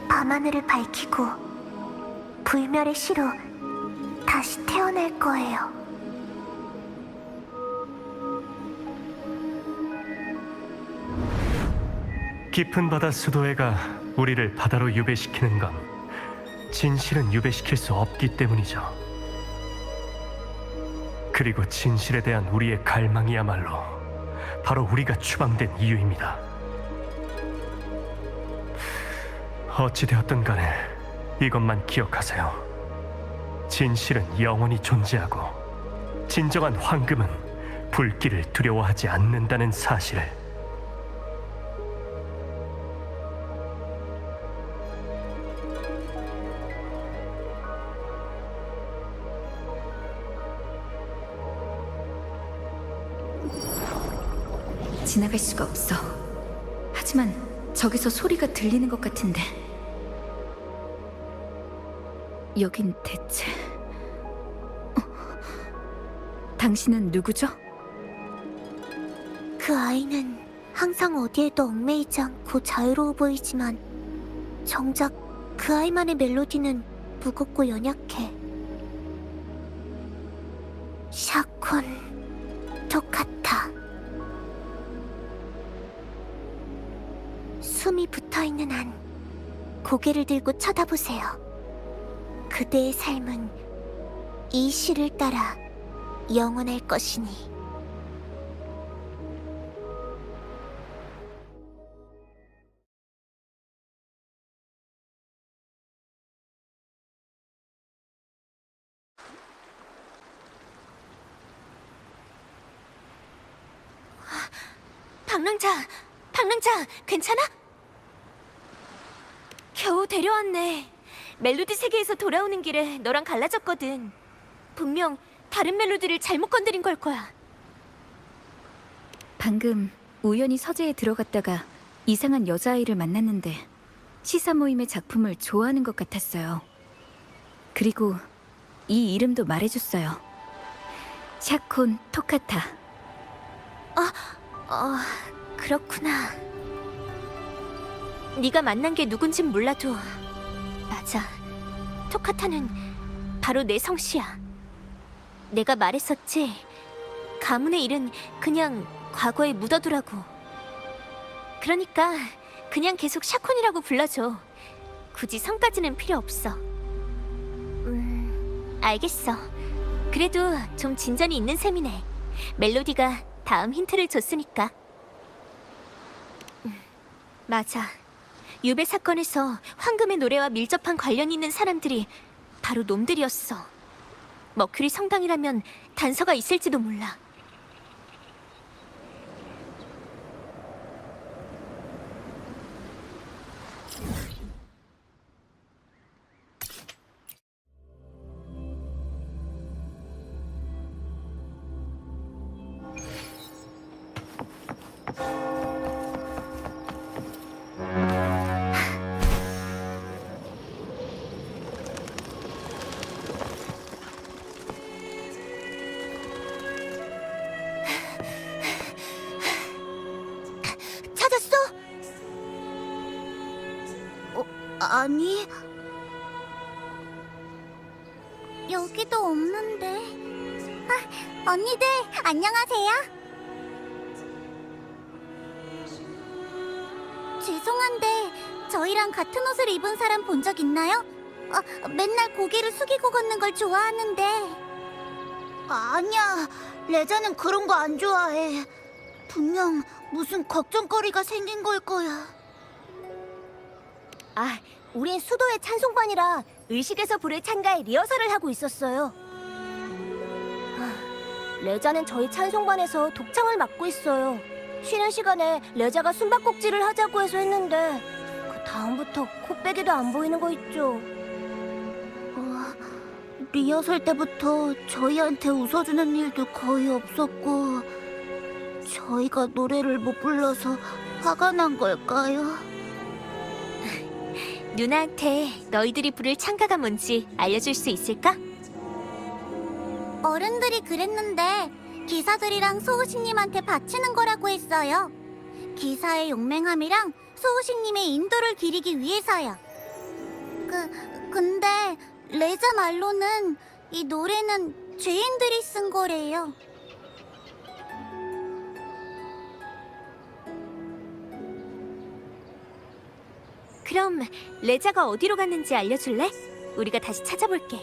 S11: 밤하늘을 밝히고 불멸의 시로 다시 태어날 거예요.
S10: 깊은 바다 수도회가 우리를 바다로 유배시키는 건 진실은 유배시킬 수 없기 때문이죠. 그리고 진실에 대한 우리의 갈망이야말로 바로 우리가 추방된 이유입니다. 어찌되었든 간에 이것만 기억하세요. 진실은 영원히 존재하고 진정한 황금은 불길을 두려워하지 않는다는 사실을.
S8: 지나갈 수가 없어. 하지만 저기서 소리가 들리는 것 같은데. 여긴 대체... 당신은 누구죠?
S11: 그 아이는 항상 어디에도 얽매이지 않고 자유로워 보이지만 정작 그 아이만의 멜로디는 무겁고 연약해. 샤콘 토카타. 숨이 붙어있는 한 고개를 들고 쳐다보세요. 그대의 삶은 이 시를 따라 영원할 것이니.
S6: 방랑자, 괜찮아? 겨우 데려왔네. 멜로디 세계에서 돌아오는 길에 너랑 갈라졌거든. 분명 다른 멜로디를 잘못 건드린 걸 거야.
S8: 방금 우연히 서재에 들어갔다가 이상한 여자아이를 만났는데 시사 모임의 작품을 좋아하는 것 같았어요. 그리고 이 이름도 말해줬어요. 샤콘 토카타.
S6: 그렇구나. 네가 만난 게 누군진 몰라도 맞아. 토카타는 바로 내 성씨야. 내가 말했었지. 가문의 일은 그냥 과거에 묻어두라고. 그러니까 그냥 계속 샤콘이라고 불러줘. 굳이 성까지는 필요 없어. 알겠어. 그래도 좀 진전이 있는 셈이네. 멜로디가 다음 힌트를 줬으니까. 맞아. 유배 사건에서 황금의 노래와 밀접한 관련이 있는 사람들이 바로 놈들이었어. 머큐리 성당이라면 단서가 있을지도 몰라.
S11: 찾았어? 아니. 여기도 없는데. 언니들, 안녕하세요. 죄송한데, 저희랑 같은 옷을 입은 사람 본 적 있나요? 맨날 고개를 숙이고 걷는 걸 좋아하는데. 아니야, 레자는 그런 거 안 좋아해. 분명 무슨 걱정거리가 생긴 걸 거야. 우린 수도의 찬송반이라 의식에서 부를 찬가에 리허설을 하고 있었어요. 레자는 저희 찬송반에서 독창을 맡고 있어요. 쉬는 시간에 레자가 숨바꼭질을 하자고 해서 했는데 그 다음부터 코빼기도 안 보이는 거 있죠. 리허설 때부터 저희한테 웃어주는 일도 거의 없었고 저희가 노래를 못 불러서 화가 난 걸까요?
S6: 누나한테 너희들이 부를 찬가가 뭔지 알려줄 수 있을까?
S11: 어른들이 그랬는데 기사들이랑 소우신님한테 바치는 거라고 했어요. 기사의 용맹함이랑 소호신님의 인도를 기리기 위해서요. 근데 레자 말로는 이 노래는 죄인들이 쓴 거래요.
S6: 그럼 레자가 어디로 갔는지 알려줄래? 우리가 다시 찾아볼게.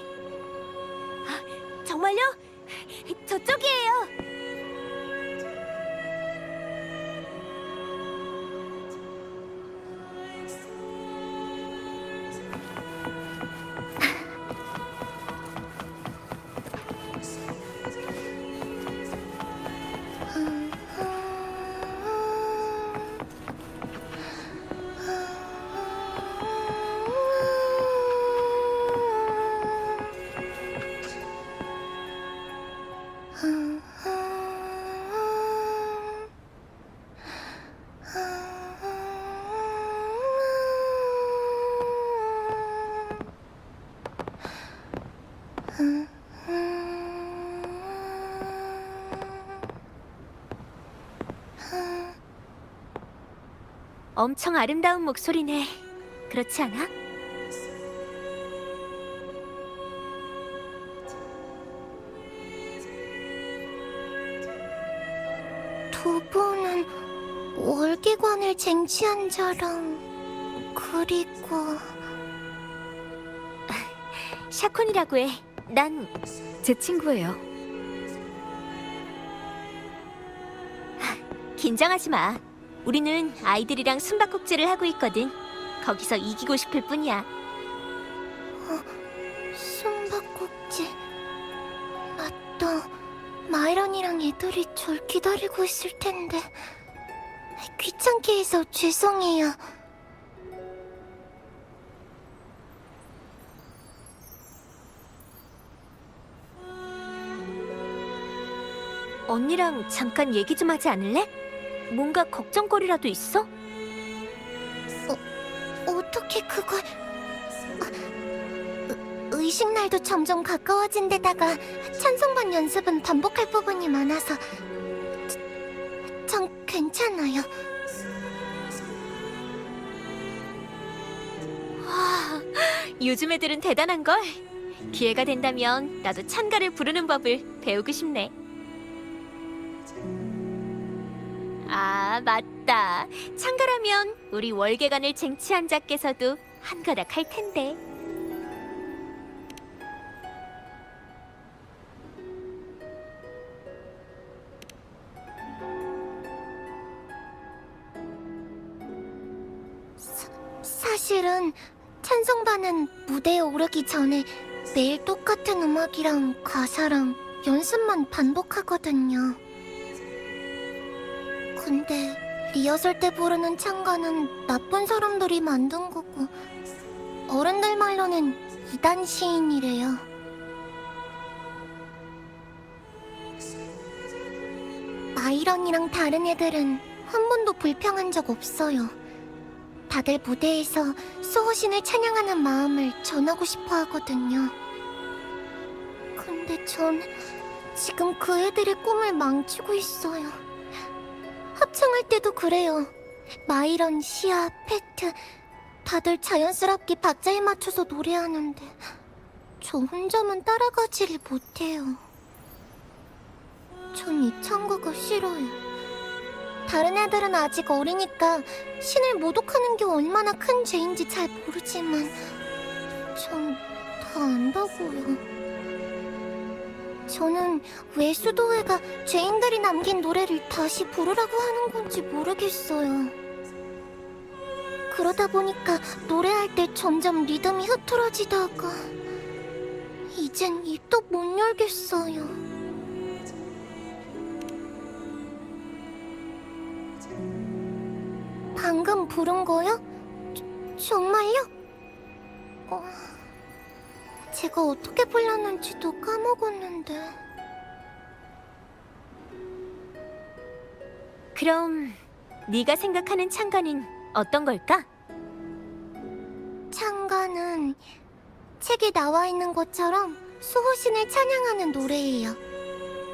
S6: 정말요? 저쪽이에요. 엄청 아름다운 목소리네. 그렇지 않아?
S11: 두 분은 월계관을 쟁취한 자랑, 그리고
S6: 샤콘이라고 해. 난
S8: 제 친구예요.
S6: 긴장하지 마. 우리는 아이들이랑 숨바꼭질을 하고 있거든. 거기서 이기고 싶을 뿐이야.
S11: 숨바꼭질. 맞다. 마이런이랑 애들이 절 기다리고 있을 텐데. 귀찮게 해서 죄송해요.
S6: 언니랑 잠깐 얘기 좀 하지 않을래? 뭔가 걱정거리라도 있어?
S11: 어떻게 그걸... 의식날도 점점 가까워진 데다가 찬송반 연습은 반복할 부분이 많아서 전 괜찮아요.
S6: 와, 요즘 애들은 대단한걸? 기회가 된다면 나도 찬가를 부르는 법을 배우고 싶네. 아, 맞다. 찬가라면 우리 월계관을 쟁취한 자께서도 한가닥 할 텐데.
S11: 사실은 찬송반은 무대에 오르기 전에 매일 똑같은 음악이랑 가사랑 연습만 반복하거든요. 근데 리허설 때 부르는 찬가는 나쁜 사람들이 만든 거고 어른들 말로는 이단 시인이래요. 마이런이랑 다른 애들은 한 번도 불평한 적 없어요. 다들 무대에서 수호신을 찬양하는 마음을 전하고 싶어 하거든요. 근데 전 지금 그 애들의 꿈을 망치고 있어요. 합창할 때도 그래요. 마이런, 시아, 페트 다들 자연스럽게 박자에 맞춰서 노래하는데 저 혼자만 따라가지를 못해요. 전 이 찬가가 싫어요. 다른 애들은 아직 어리니까 신을 모독하는 게 얼마나 큰 죄인지 잘 모르지만 전 다 안다고요. 저는 왜 수도회가 죄인들이 남긴 노래를 다시 부르라고 하는 건지 모르겠어요. 그러다 보니까 노래할 때 점점 리듬이 흐트러지다가 이젠 입도 못 열겠어요. 방금 부른 거요? 정말요? 제가 어떻게 불렀는지도 까먹었는데.
S6: 그럼 네가 생각하는 찬가는 어떤 걸까?
S11: 찬가는 책에 나와 있는 것처럼 수호신을 찬양하는 노래예요.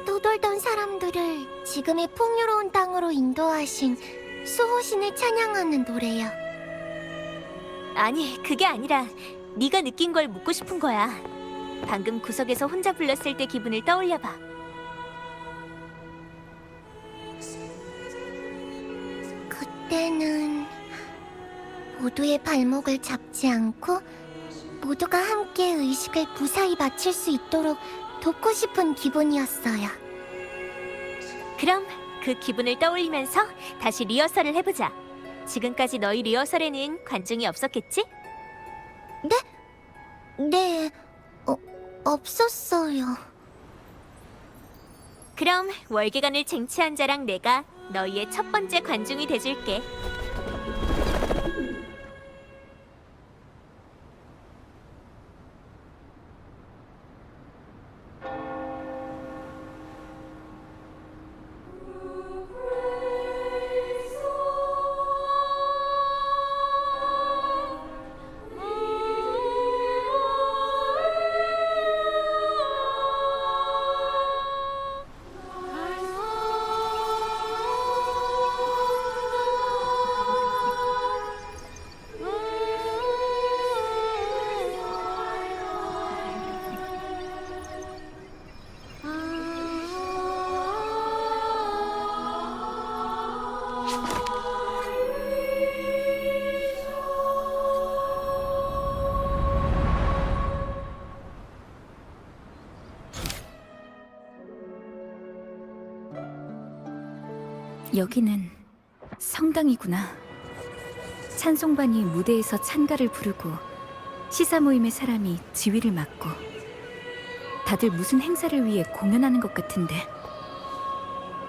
S11: 떠돌던 사람들을 지금의 풍요로운 땅으로 인도하신 수호신을 찬양하는 노래요.
S6: 아니, 그게 아니라 네가 느낀 걸 묻고 싶은 거야. 방금 구석에서 혼자 불렀을 때 기분을 떠올려봐.
S11: 그때는 모두의 발목을 잡지 않고 모두가 함께 의식을 무사히 마칠 수 있도록 돕고 싶은 기분이었어요.
S6: 그럼 그 기분을 떠올리면서 다시 리허설을 해보자. 지금까지 너희 리허설에는 관중이 없었겠지?
S11: 네, 없었어요.
S6: 그럼 월계관을 쟁취한 자랑 내가 너희의 첫 번째 관중이 돼줄게.
S8: 여기는 성당이구나. 찬송반이 무대에서 찬가를 부르고 시사 모임의 사람이 지휘를 맡고 다들 무슨 행사를 위해 공연하는 것 같은데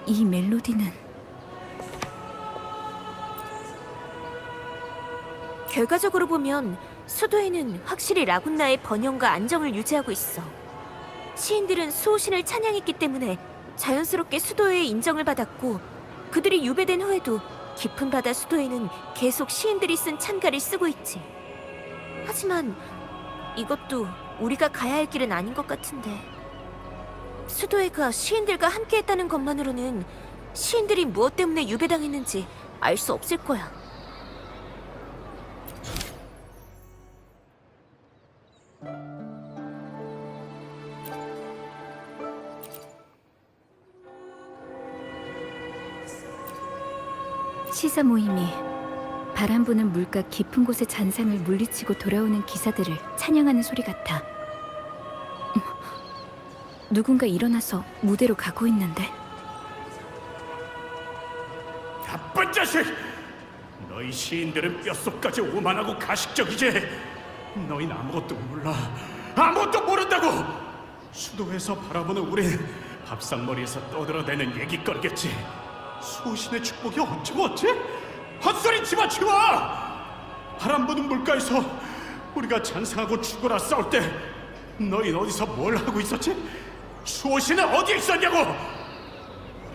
S8: 이 멜로디는
S6: 결과적으로 보면 수도에는 확실히 라군나의 번영과 안정을 유지하고 있어. 시인들은 수호신을 찬양했기 때문에 자연스럽게 수도의 인정을 받았고 그들이 유배된 후에도 깊은 바다 수도에는 계속 시인들이 쓴 찬가를 쓰고 있지. 하지만 이것도 우리가 가야 할 길은 아닌 것 같은데. 수도회가 시인들과 함께했다는 것만으로는 시인들이 무엇 때문에 유배당했는지 알 수 없을 거야.
S8: 시사 모임이 바람 부는 물가 깊은 곳의 잔상을 물리치고 돌아오는 기사들을 찬양하는 소리 같아. 누군가 일어나서 무대로 가고 있는데.
S2: 나쁜 자식! 너희 시인들은 뼛속까지 오만하고 가식적이지. 너희는 아무것도 몰라. 아무것도 모른다고. 수도에서 바라보는 우린 밥상머리에서 떠들어대는 얘기거리겠지. 수호신의 축복이 어쩌고 어째? 헛소리 집어치워! 바람 부는 물가에서 우리가 잔상하고 죽어라 싸울 때 너희 어디서 뭘 하고 있었지? 수호신은 어디에 있었냐고!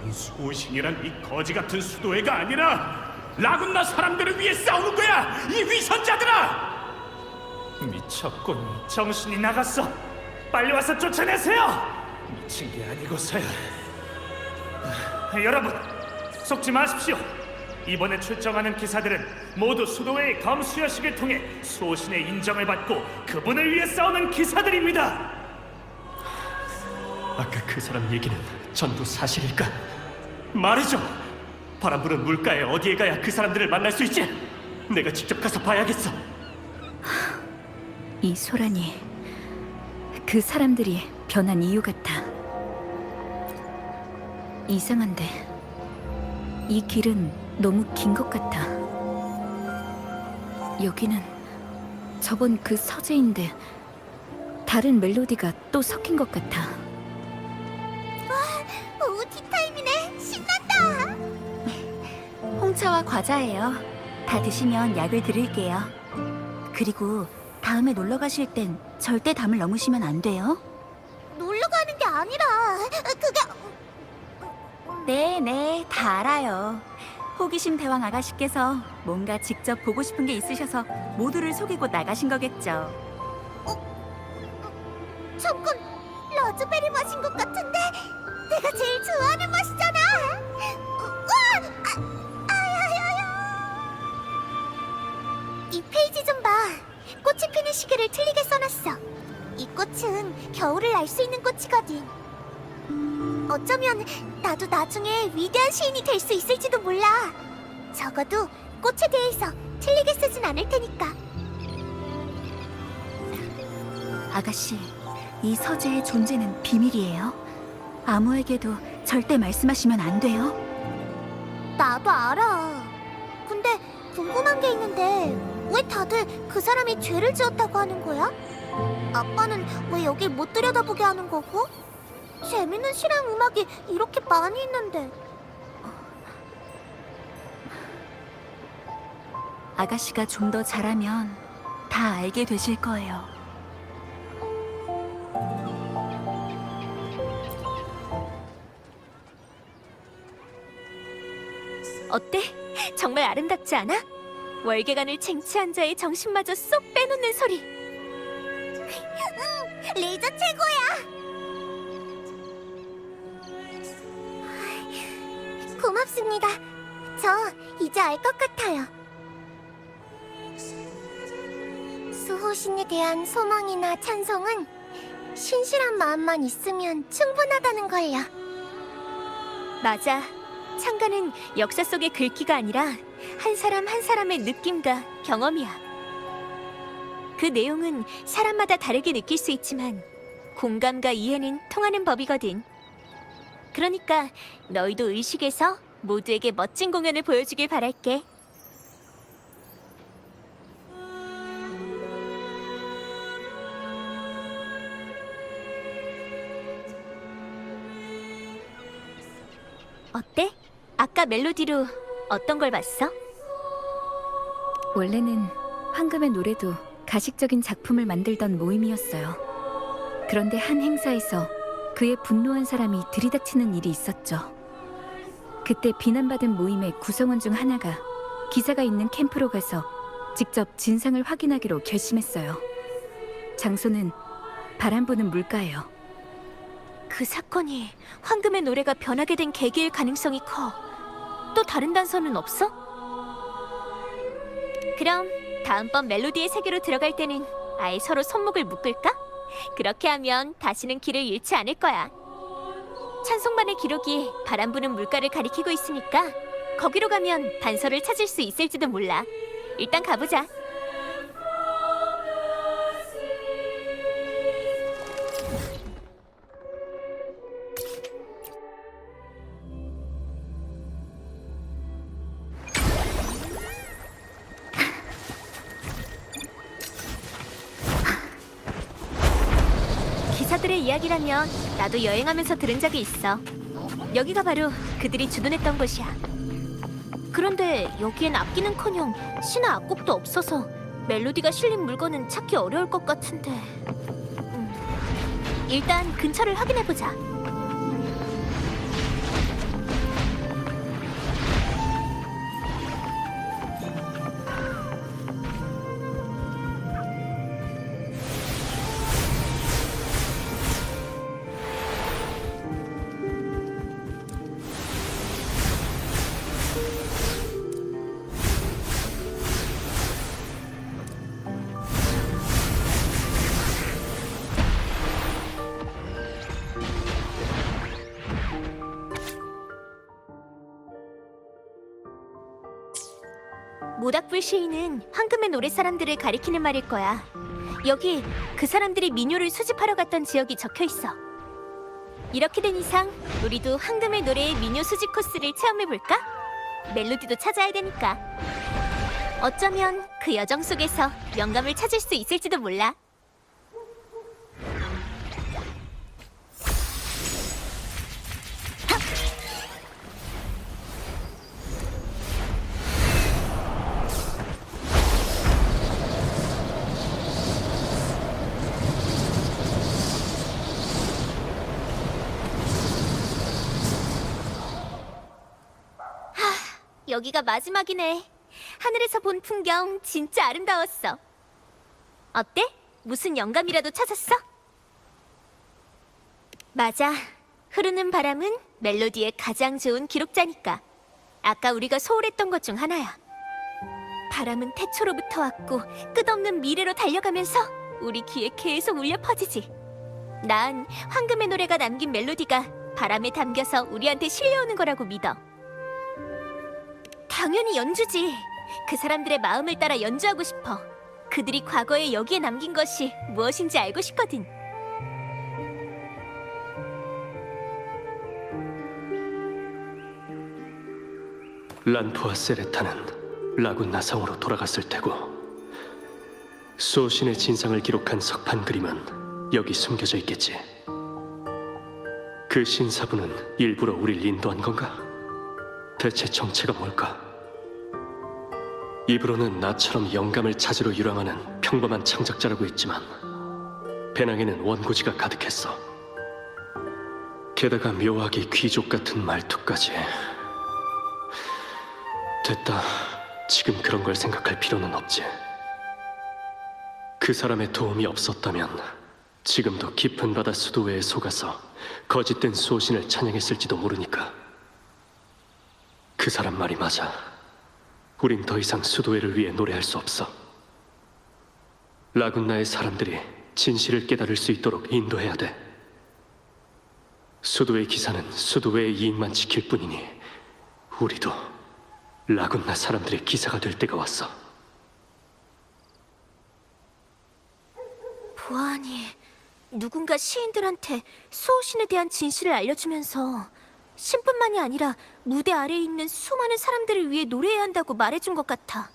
S2: 우린 수호신이란 이 거지 같은 수도회가 아니라 라군나 사람들을 위해 싸우는 거야! 이 위선자들아! 미쳤군. 정신이 나갔어. 빨리 와서 쫓아내세요! 미친 게 아니고서야. 여러분, 속지 마십시오. 이번에 출정하는 기사들은 모두 수도회의 검수여식을 통해 수호신의 인정을 받고 그분을 위해 싸우는 기사들입니다.
S10: 아까 그 사람 얘기는 전부 사실일까? 말해줘! 바람 부는 물가에 어디에 가야 그 사람들을 만날 수 있지? 내가 직접 가서 봐야겠어.
S8: 이 소란이 그 사람들이 변한 이유 같아. 이상한데 이 길은 너무 긴 것 같아. 여기는 저번 그 서재인데 다른 멜로디가 또 섞인 것 같아.
S11: 오후 티타임이네. 신난다.
S12: 홍차와 과자예요. 다 드시면 약을 드릴게요. 그리고 다음에 놀러 가실 땐 절대 담을 넘으시면 안 돼요.
S11: 놀러 가는 게 아니라 그게
S12: 네, 다 알아요. 호기심 대왕 아가씨께서 뭔가 직접 보고 싶은 게 있으셔서 모두를 속이고 나가신 거겠죠.
S11: 잠깐, 라즈베리 맛인 것 같은데 내가 제일 좋아하는 맛이잖아. 아야야야! 이 페이지 좀 봐. 꽃이 피는 시기를 틀리게 써놨어. 이 꽃은 겨울을 알 수 있는 꽃이거든. 어쩌면 나도 나중에 위대한 시인이 될 수 있을지도 몰라. 적어도 꽃에 대해서 틀리게 쓰진 않을 테니까.
S12: 아가씨, 이 서재의 존재는 비밀이에요. 아무에게도 절대 말씀하시면 안 돼요.
S11: 나도 알아. 근데 궁금한 게 있는데 왜 다들 그 사람이 죄를 지었다고 하는 거야? 아빠는 왜 여길 못 들여다보게 하는 거고? 재밌는 실험 음악이 이렇게 많이 있는데.
S12: 아가씨가 좀 더 잘하면 다 알게 되실 거예요.
S6: 어때? 정말 아름답지 않아? 월계관을 쟁취한 자의 정신마저 쏙 빼놓는 소리.
S11: 레이저 최고야. 고맙습니다. 저 이제 알 것 같아요. 수호신에 대한 소망이나 찬송은 신실한 마음만 있으면 충분하다는 걸요.
S6: 맞아. 창가는 역사 속의 글귀가 아니라 한 사람 한 사람의 느낌과 경험이야. 그 내용은 사람마다 다르게 느낄 수 있지만 공감과 이해는 통하는 법이거든. 그러니까 너희도 의식해서 모두에게 멋진 공연을 보여주길 바랄게. 어때? 아까 멜로디로 어떤 걸 봤어?
S8: 원래는 황금의 노래도 가식적인 작품을 만들던 모임이었어요. 그런데 한 행사에서 그의 분노한 사람이 들이닥치는 일이 있었죠. 그때 비난받은 모임의 구성원 중 하나가 기사가 있는 캠프로 가서 직접 진상을 확인하기로 결심했어요. 장소는 바람 부는 물가예요.
S6: 그 사건이 황금의 노래가 변하게 된 계기일 가능성이 커. 또 다른 단서는 없어? 그럼 다음번 멜로디의 세계로 들어갈 때는 아예 서로 손목을 묶을까? 그렇게 하면 다시는 길을 잃지 않을 거야. 찬송반의 기록이 바람 부는 물가를 가리키고 있으니까 거기로 가면 단서를 찾을 수 있을지도 몰라. 일단 가보자. 기사들의 이야기라면 나도 여행하면서 들은 적이 있어. 여기가 바로 그들이 주둔했던 곳이야. 그런데 여기엔 악기는커녕 시나 악곡도 없어서 멜로디가 실린 물건은 찾기 어려울 것 같은데. 일단 근처를 확인해보자. 모닥불 시인은 황금의 노래 사람들을 가리키는 말일 거야. 여기 그 사람들이 민요를 수집하러 갔던 지역이 적혀 있어. 이렇게 된 이상 우리도 황금의 노래의 민요 수집 코스를 체험해볼까? 멜로디도 찾아야 되니까. 어쩌면 그 여정 속에서 영감을 찾을 수 있을지도 몰라. 여기가 마지막이네. 하늘에서 본 풍경 진짜 아름다웠어. 어때? 무슨 영감이라도 찾았어? 맞아. 흐르는 바람은 멜로디의 가장 좋은 기록자니까. 아까 우리가 소홀했던 것 중 하나야. 바람은 태초로부터 왔고 끝없는 미래로 달려가면서 우리 귀에 계속 울려 퍼지지. 난 황금의 노래가 남긴 멜로디가 바람에 담겨서 우리한테 실려오는 거라고 믿어. 당연히 연주지. 그 사람들의 마음을 따라 연주하고 싶어. 그들이 과거에 여기에 남긴 것이 무엇인지 알고 싶거든.
S10: 란프와 세레타는 라군나 성으로 돌아갔을 테고 수호신의 진상을 기록한 석판 그림은 여기 숨겨져 있겠지. 그 신사부는 일부러 우릴 인도한 건가? 대체 정체가 뭘까? 입으로는 나처럼 영감을 찾으러 유랑하는 평범한 창작자라고 했지만 배낭에는 원고지가 가득했어. 게다가 묘하게 귀족 같은 말투까지. 됐다. 지금 그런 걸 생각할 필요는 없지. 그 사람의 도움이 없었다면 지금도 깊은 바다 수도회에 속아서 거짓된 수호신을 찬양했을지도 모르니까. 그 사람 말이 맞아. 우린 더 이상 수도회를 위해 노래할 수 없어. 라군나의 사람들이 진실을 깨달을 수 있도록 인도해야 돼. 수도회 기사는 수도회의 이익만 지킬 뿐이니 우리도 라군나 사람들의 기사가 될 때가 왔어.
S6: 보아하니 누군가 시인들한테 수호신에 대한 진실을 알려주면서 신뿐만이 아니라 무대 아래에 있는 수많은 사람들을 위해 노래해야 한다고 말해준 것 같아.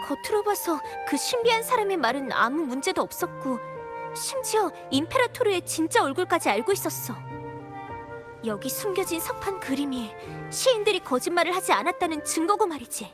S6: 겉으로 봐서 그 신비한 사람의 말은 아무 문제도 없었고 심지어 임페라토르의 진짜 얼굴까지 알고 있었어. 여기 숨겨진 석판 그림이 시인들이 거짓말을 하지 않았다는 증거고 말이지.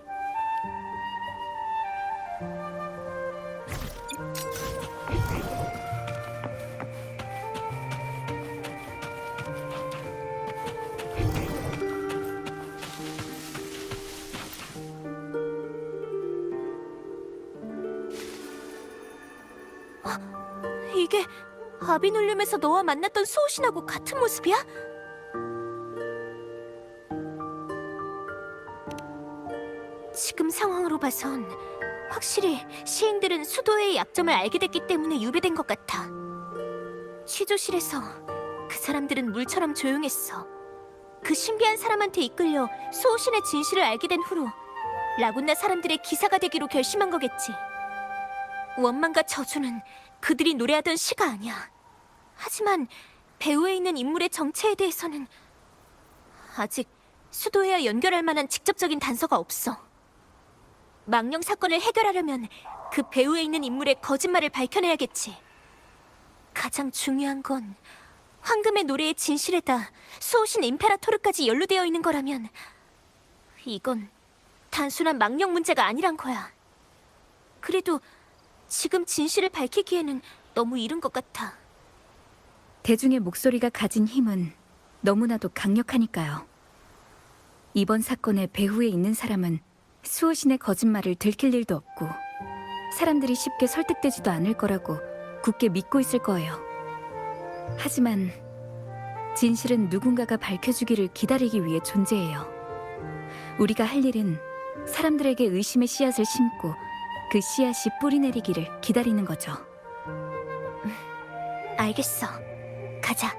S6: 이게 아비놀륨에서 너와 만났던 수호신하고 같은 모습이야? 지금 상황으로 봐선 확실히 시인들은 수도회의 약점을 알게 됐기 때문에 유배된 것 같아. 취조실에서 그 사람들은 물처럼 조용했어. 그 신비한 사람한테 이끌려 수호신의 진실을 알게 된 후로 라군나 사람들의 기사가 되기로 결심한 거겠지. 원망과 저주는 그들이 노래하던 시가 아니야. 하지만 배후에 있는 인물의 정체에 대해서는 아직 수도회와 연결할 만한 직접적인 단서가 없어. 망령 사건을 해결하려면 그 배후에 있는 인물의 거짓말을 밝혀내야겠지. 가장 중요한 건 황금의 노래의 진실에다 수호신 임페라토르까지 연루되어 있는 거라면 이건 단순한 망령 문제가 아니란 거야. 그래도 지금 진실을 밝히기에는 너무 이른 것 같아.
S8: 대중의 목소리가 가진 힘은 너무나도 강력하니까요. 이번 사건의 배후에 있는 사람은 수호신의 거짓말을 들킬 일도 없고 사람들이 쉽게 설득되지도 않을 거라고 굳게 믿고 있을 거예요. 하지만 진실은 누군가가 밝혀주기를 기다리기 위해 존재해요. 우리가 할 일은 사람들에게 의심의 씨앗을 심고 그 씨앗이 뿌리내리기를 기다리는 거죠.
S6: 알겠어. 가자.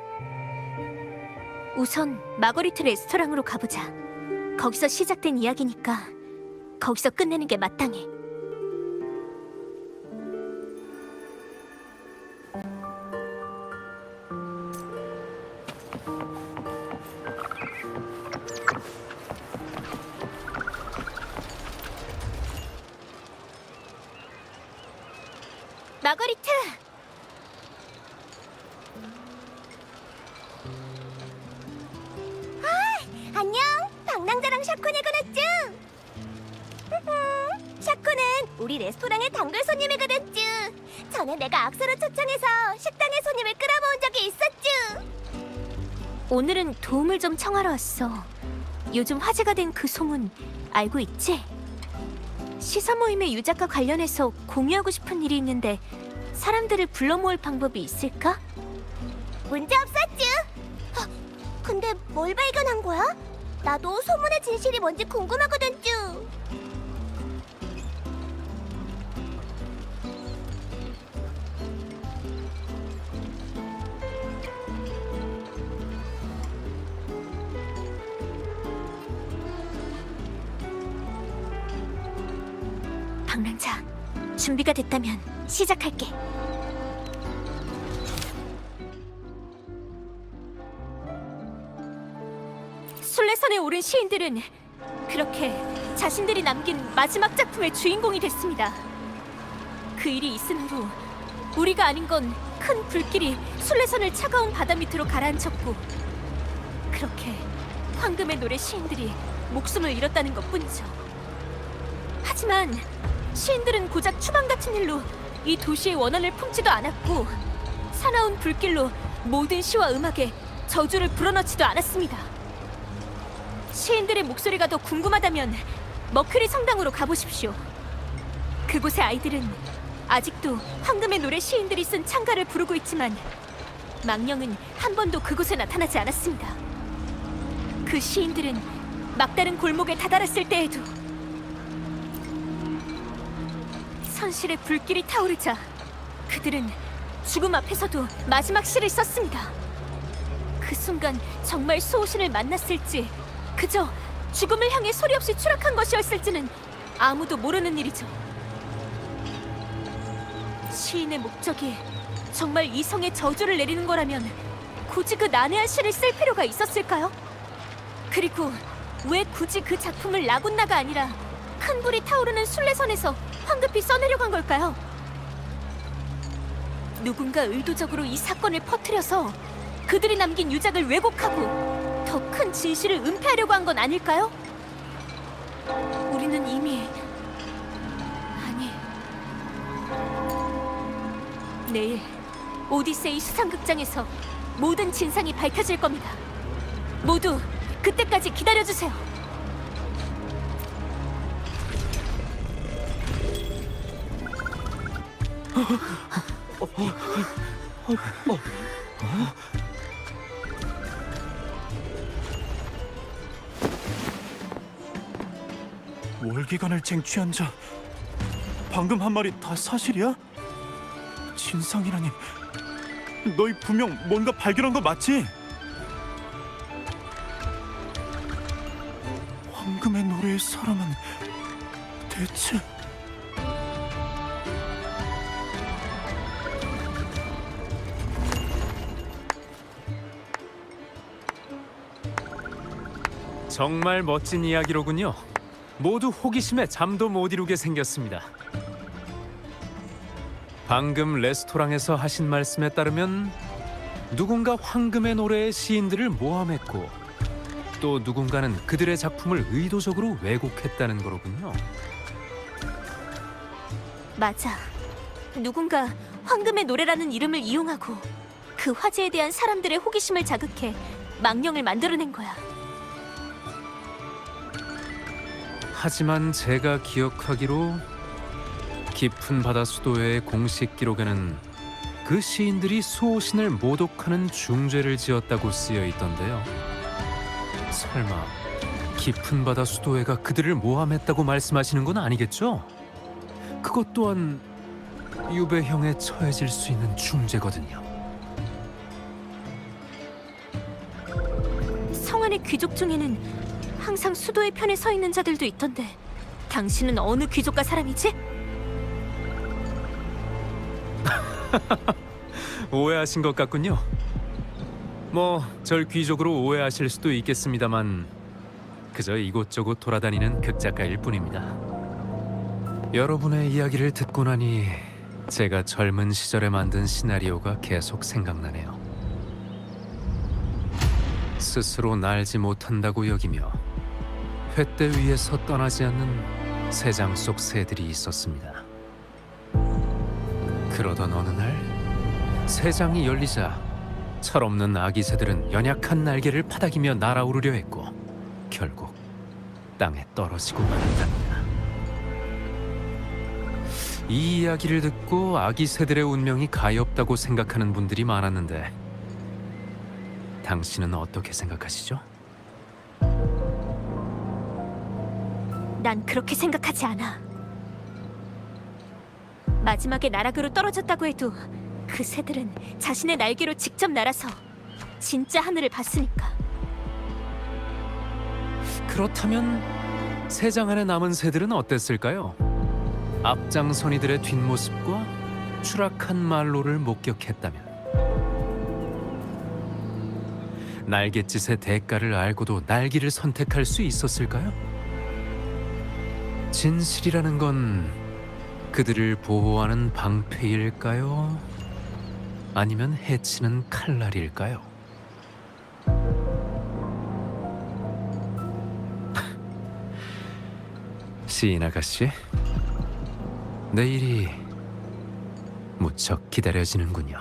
S6: 우선 마거리트 레스토랑으로 가보자. 거기서 시작된 이야기니까 거기서 끝내는 게 마땅해. 마거리트!
S11: 안녕, 방랑자랑 샤코네가 났쥬? 샤코는 우리 레스토랑의 단골 손님이가 됐쥬. 전에 내가 악수로 초청해서 식당에 손님을 끌어모은 적이 있었쥬.
S6: 오늘은 도움을 좀 청하러 왔어. 요즘 화제가 된 그 소문 알고 있지? 시사 모임의 유작과 관련해서 공유하고 싶은 일이 있는데 사람들을 불러 모을 방법이 있을까?
S11: 문제 없었쥬. 근데 뭘 발견한 거야? 나도 소문의 진실이 뭔지 궁금하거든쭈.
S6: 방랑자, 준비가 됐다면 시작할게. 순례선에 오른 시인들은 그렇게 자신들이 남긴 마지막 작품의 주인공이 됐습니다. 그 일이 있은 후 우리가 아닌 건 큰 불길이 순례선을 차가운 바다 밑으로 가라앉혔고, 그렇게 황금의 노래 시인들이 목숨을 잃었다는 것뿐이죠. 하지만 시인들은 고작 추방 같은 일로 이 도시의 원한을 품지도 않았고, 사나운 불길로 모든 시와 음악에 저주를 불어넣지도 않았습니다. 시인들의 목소리가 더 궁금하다면 머큐리 성당으로 가보십시오. 그곳의 아이들은 아직도 황금의 노래 시인들이 쓴 찬가를 부르고 있지만 망령은 한 번도 그곳에 나타나지 않았습니다. 그 시인들은 막다른 골목에 다다랐을 때에도 선실의 불길이 타오르자 그들은 죽음 앞에서도 마지막 시를 썼습니다. 그 순간 정말 수호신을 만났을지 그저 죽음을 향해 소리 없이 추락한 것이었을지는 아무도 모르는 일이죠. 시인의 목적이 정말 이성에 저주를 내리는 거라면 굳이 그 난해한 시를 쓸 필요가 있었을까요? 그리고 왜 굳이 그 작품을 라군나가 아니라 큰 불이 타오르는 순례선에서 황급히 써내려고 한 걸까요? 누군가 의도적으로 이 사건을 퍼뜨려서 그들이 남긴 유작을 왜곡하고 더 큰 진실을 은폐하려고 한 건 아닐까요? 우리는 이미... 아니... 내일 오디세이 수상극장에서 모든 진상이 밝혀질 겁니다. 모두 그때까지 기다려주세요.
S3: 월기관을 쟁취한 자, 방금 한 말이 다 사실이야? 진상이라니, 너희 분명 뭔가 발견한 거 맞지? 황금의 노래의 사람은 대체...
S4: 정말 멋진 이야기로군요. 모두 호기심에 잠도 못 이루게 생겼습니다. 방금 레스토랑에서 하신 말씀에 따르면 누군가 황금의 노래의 시인들을 모함했고 또 누군가는 그들의 작품을 의도적으로 왜곡했다는 거로군요.
S6: 맞아. 누군가 황금의 노래라는 이름을 이용하고 그 화제에 대한 사람들의 호기심을 자극해 망령을 만들어낸 거야.
S4: 하지만 제가 기억하기로 깊은 바다 수도회의 공식 기록에는 그 시인들이 수호신을 모독하는 중죄를 지었다고 쓰여 있던데요. 설마 깊은 바다 수도회가 그들을 모함했다고 말씀하시는 건 아니겠죠? 그것 또한 유배형에 처해질 수 있는 중죄거든요.
S6: 성안의 귀족 중에는 항상 수도의 편에 서 있는 자들도 있던데 당신은 어느 귀족과 사람이지?
S4: 오해하신 것 같군요. 뭐 절 귀족으로 오해하실 수도 있겠습니다만 그저 이곳저곳 돌아다니는 극작가일 뿐입니다. 여러분의 이야기를 듣고 나니 제가 젊은 시절에 만든 시나리오가 계속 생각나네요. 스스로 날지 못한다고 여기며 횃대 위에서 떠나지 않는 새장 속 새들이 있었습니다. 그러던 어느 날 새장이 열리자 철없는 아기 새들은 연약한 날개를 파닥이며 날아오르려 했고 결국 땅에 떨어지고 말았답니다. 이 이야기를 듣고 아기 새들의 운명이 가엾다고 생각하는 분들이 많았는데 당신은 어떻게 생각하시죠?
S6: 난 그렇게 생각하지 않아. 마지막에 나락으로 떨어졌다고 해도 그 새들은 자신의 날개로 직접 날아서 진짜 하늘을 봤으니까.
S4: 그렇다면 새장 안에 남은 새들은 어땠을까요? 앞장선이들의 뒷모습과 추락한 말로를 목격했다면 날갯짓의 대가를 알고도 날기를 선택할 수 있었을까요? 진실이라는 건 그들을 보호하는 방패일까요? 아니면 해치는 칼날일까요? 시인 아가씨, 내일이 무척 기다려지는군요.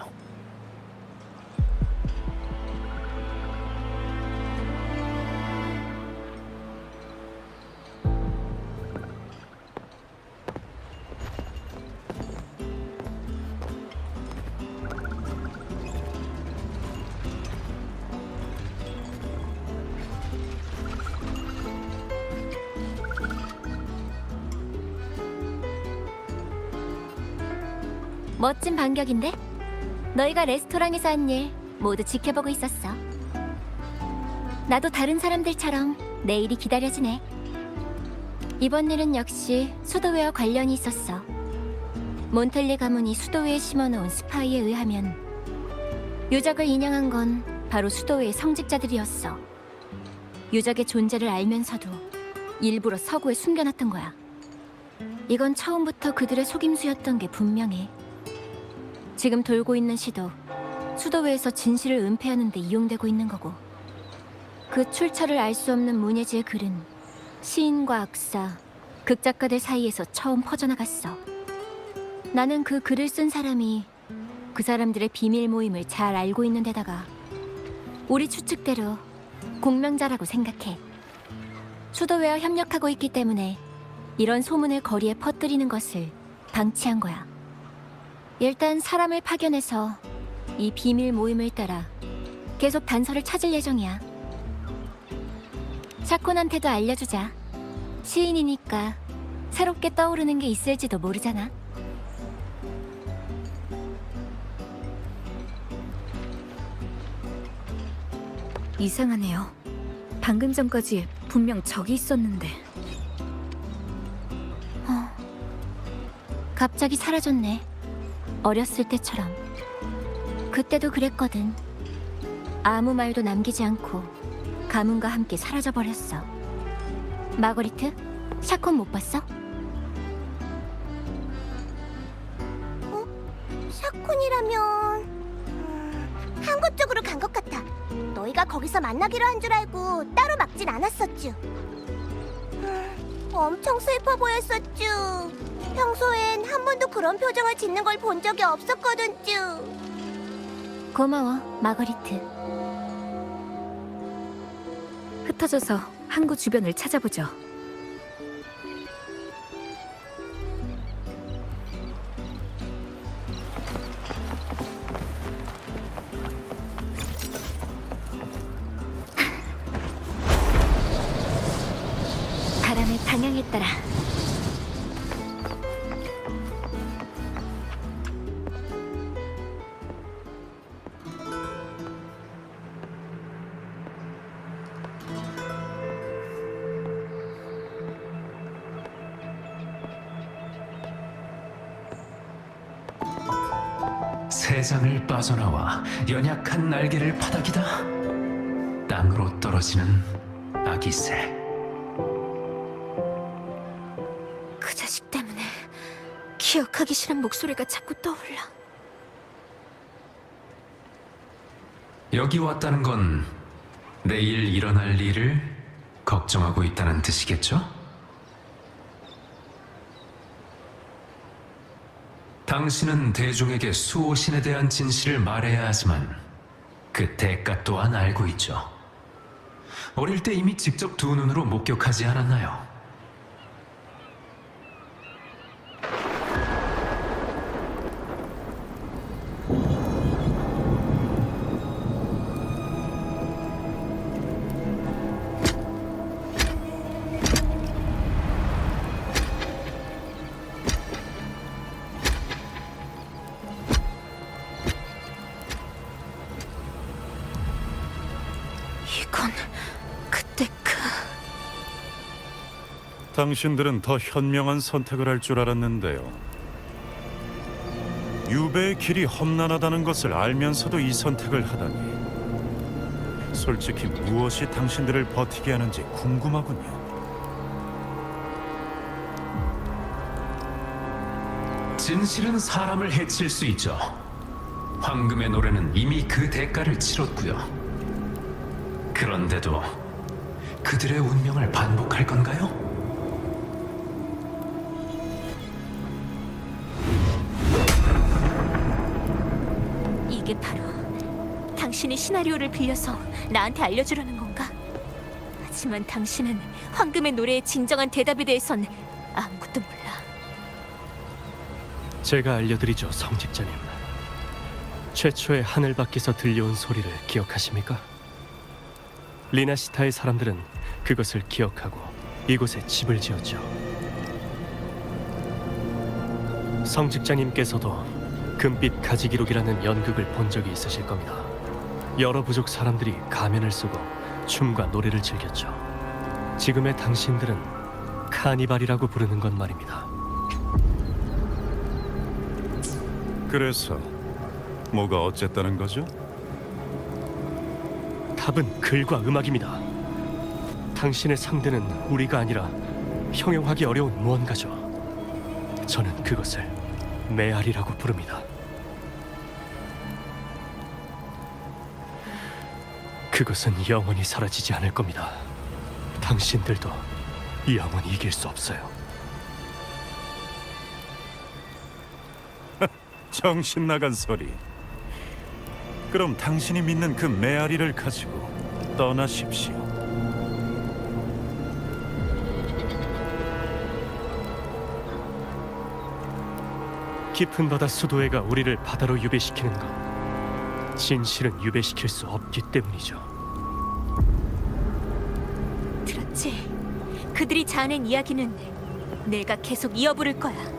S1: 멋진 반격인데? 너희가 레스토랑에서 한 일 모두 지켜보고 있었어. 나도 다른 사람들처럼 내일이 기다려지네. 이번 일은 역시 수도회와 관련이 있었어. 몬텔리 가문이 수도회에 심어놓은 스파이에 의하면 유적을 인양한 건 바로 수도회의 성직자들이었어. 유적의 존재를 알면서도 일부러 서구에 숨겨놨던 거야. 이건 처음부터 그들의 속임수였던 게 분명해. 지금 돌고 있는 시도, 수도회에서 진실을 은폐하는 데 이용되고 있는 거고, 그 출처를 알 수 없는 문예지의 글은 시인과 악사, 극작가들 사이에서 처음 퍼져나갔어. 나는 그 글을 쓴 사람이 그 사람들의 비밀 모임을 잘 알고 있는 데다가 우리 추측대로 공명자라고 생각해. 수도회와 협력하고 있기 때문에 이런 소문을 거리에 퍼뜨리는 것을 방치한 거야. 일단 사람을 파견해서 이 비밀 모임을 따라 계속 단서를 찾을 예정이야. 샤콘한테도 알려주자. 시인이니까 새롭게 떠오르는 게 있을지도 모르잖아.
S8: 이상하네요. 방금 전까지 분명 적이 있었는데.
S1: 갑자기 사라졌네. 어렸을 때처럼. 그때도 그랬거든. 아무 말도 남기지 않고 가문과 함께 사라져버렸어. 마거리트, 샤콘 못 봤어?
S11: 샤콘이라면 항구 쪽으로 간 것 같아. 너희가 거기서 만나기로 한 줄 알고 따로 막진 않았었쥬. 엄청 슬퍼 보였었쥬. 평소엔 한 번도 그런 표정을 짓는 걸 본 적이 없었거든쭈.
S1: 고마워, 마거리트.
S8: 흩어져서 항구 주변을 찾아보죠.
S1: 바람의 방향에 따라
S4: 세상을 빠져나와 연약한 날개를 파닥이다 땅으로 떨어지는 아기새.
S1: 그 자식 때문에 기억하기 싫은 목소리가 자꾸 떠올라.
S4: 여기 왔다는 건 내일 일어날 일을 걱정하고 있다는 뜻이겠죠? 당신은 대중에게 수호신에 대한 진실을 말해야 하지만 그 대가 또한 알고 있죠. 어릴 때 이미 직접 두 눈으로 목격하지 않았나요?
S1: 이건 그때
S9: 당신들은 더 현명한 선택을 할 줄 알았는데요. 유배의 길이 험난하다는 것을 알면서도 이 선택을 하다니. 솔직히 무엇이 당신들을 버티게 하는지 궁금하군요.
S4: 진실은 사람을 해칠 수 있죠. 황금의 노래는 이미 그 대가를 치렀고요. 그런데도 그들의 운명을 반복할 건가요?
S6: 이게 바로 당신이 시나리오를 빌려서 나한테 알려주려는 건가? 하지만 당신은 황금의 노래의 진정한 대답에 대해선 아무것도 몰라.
S10: 제가 알려드리죠, 성직자님. 최초의 하늘 밖에서 들려온 소리를 기억하십니까? 리나시타의 사람들은 그것을 기억하고 이곳에 집을 지었죠. 성직자님께서도 금빛 가지기록이라는 연극을 본 적이 있으실 겁니다. 여러 부족 사람들이 가면을 쓰고 춤과 노래를 즐겼죠. 지금의 당신들은 카니발이라고 부르는 것 말입니다.
S9: 그래서 뭐가 어쨌다는 거죠?
S10: 답은 글과 음악입니다. 당신의 상대는 우리가 아니라 형용하기 어려운 무언가죠. 저는 그것을 메아리라고 부릅니다. 그것은 영원히 사라지지 않을 겁니다. 당신들도 영원히 이길 수 없어요.
S9: 정신 나간 소리. 그럼 당신이 믿는 그 메아리를 가지고 떠나십시오.
S10: 깊은 바다 수도회가 우리를 바다로 유배시키는 것, 진실은 유배시킬 수 없기 때문이죠.
S6: 들었지? 그들이 자아낸 이야기는 내가 계속 이어부를 거야.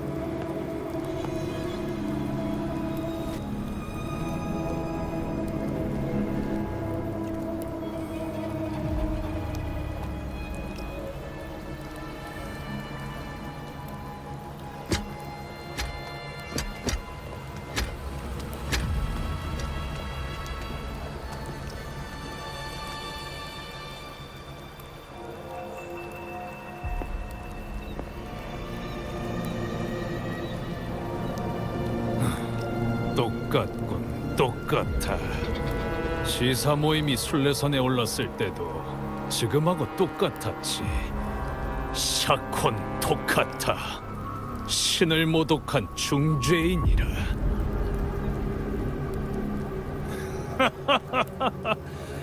S13: 똑같군, 똑같아. 시사 모임이 순례선에 올랐을 때도 지금하고 똑같았지. 샤콘 토카타, 신을 모독한 중죄인이라.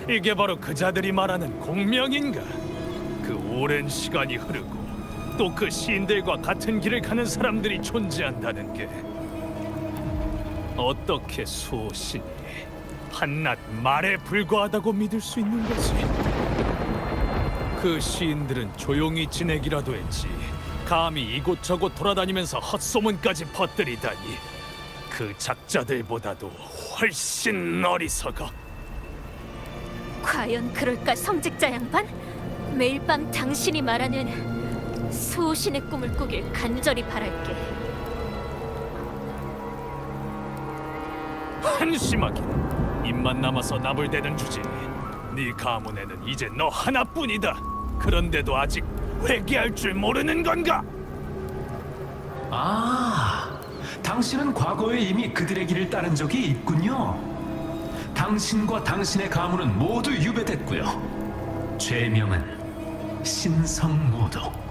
S13: 이게 바로 그 자들이 말하는 공명인가? 그 오랜 시간이 흐르고 또 그 시인들과 같은 길을 가는 사람들이 존재한다는 게 어떻게 수호신이 한낱 말에 불과하다고 믿을 수 있는 거지? 그 시인들은 조용히 지내기라도 했지 감히 이곳저곳 돌아다니면서 헛소문까지 퍼뜨리다니. 그 작자들보다도 훨씬 어리석어.
S6: 과연 그럴까, 성직자 양반? 매일 밤 당신이 말하는 수호신의 꿈을 꾸길 간절히 바랄게.
S13: 한심하긴. 입만 남아서 나불대던 주제. 네 가문에는 이제 너 하나뿐이다. 그런데도 아직 회개할 줄 모르는 건가?
S4: 아, 당신은 과거에 이미 그들의 길을 따른 적이 있군요. 당신과 당신의 가문은 모두 유배됐고요. 죄명은 신성모독.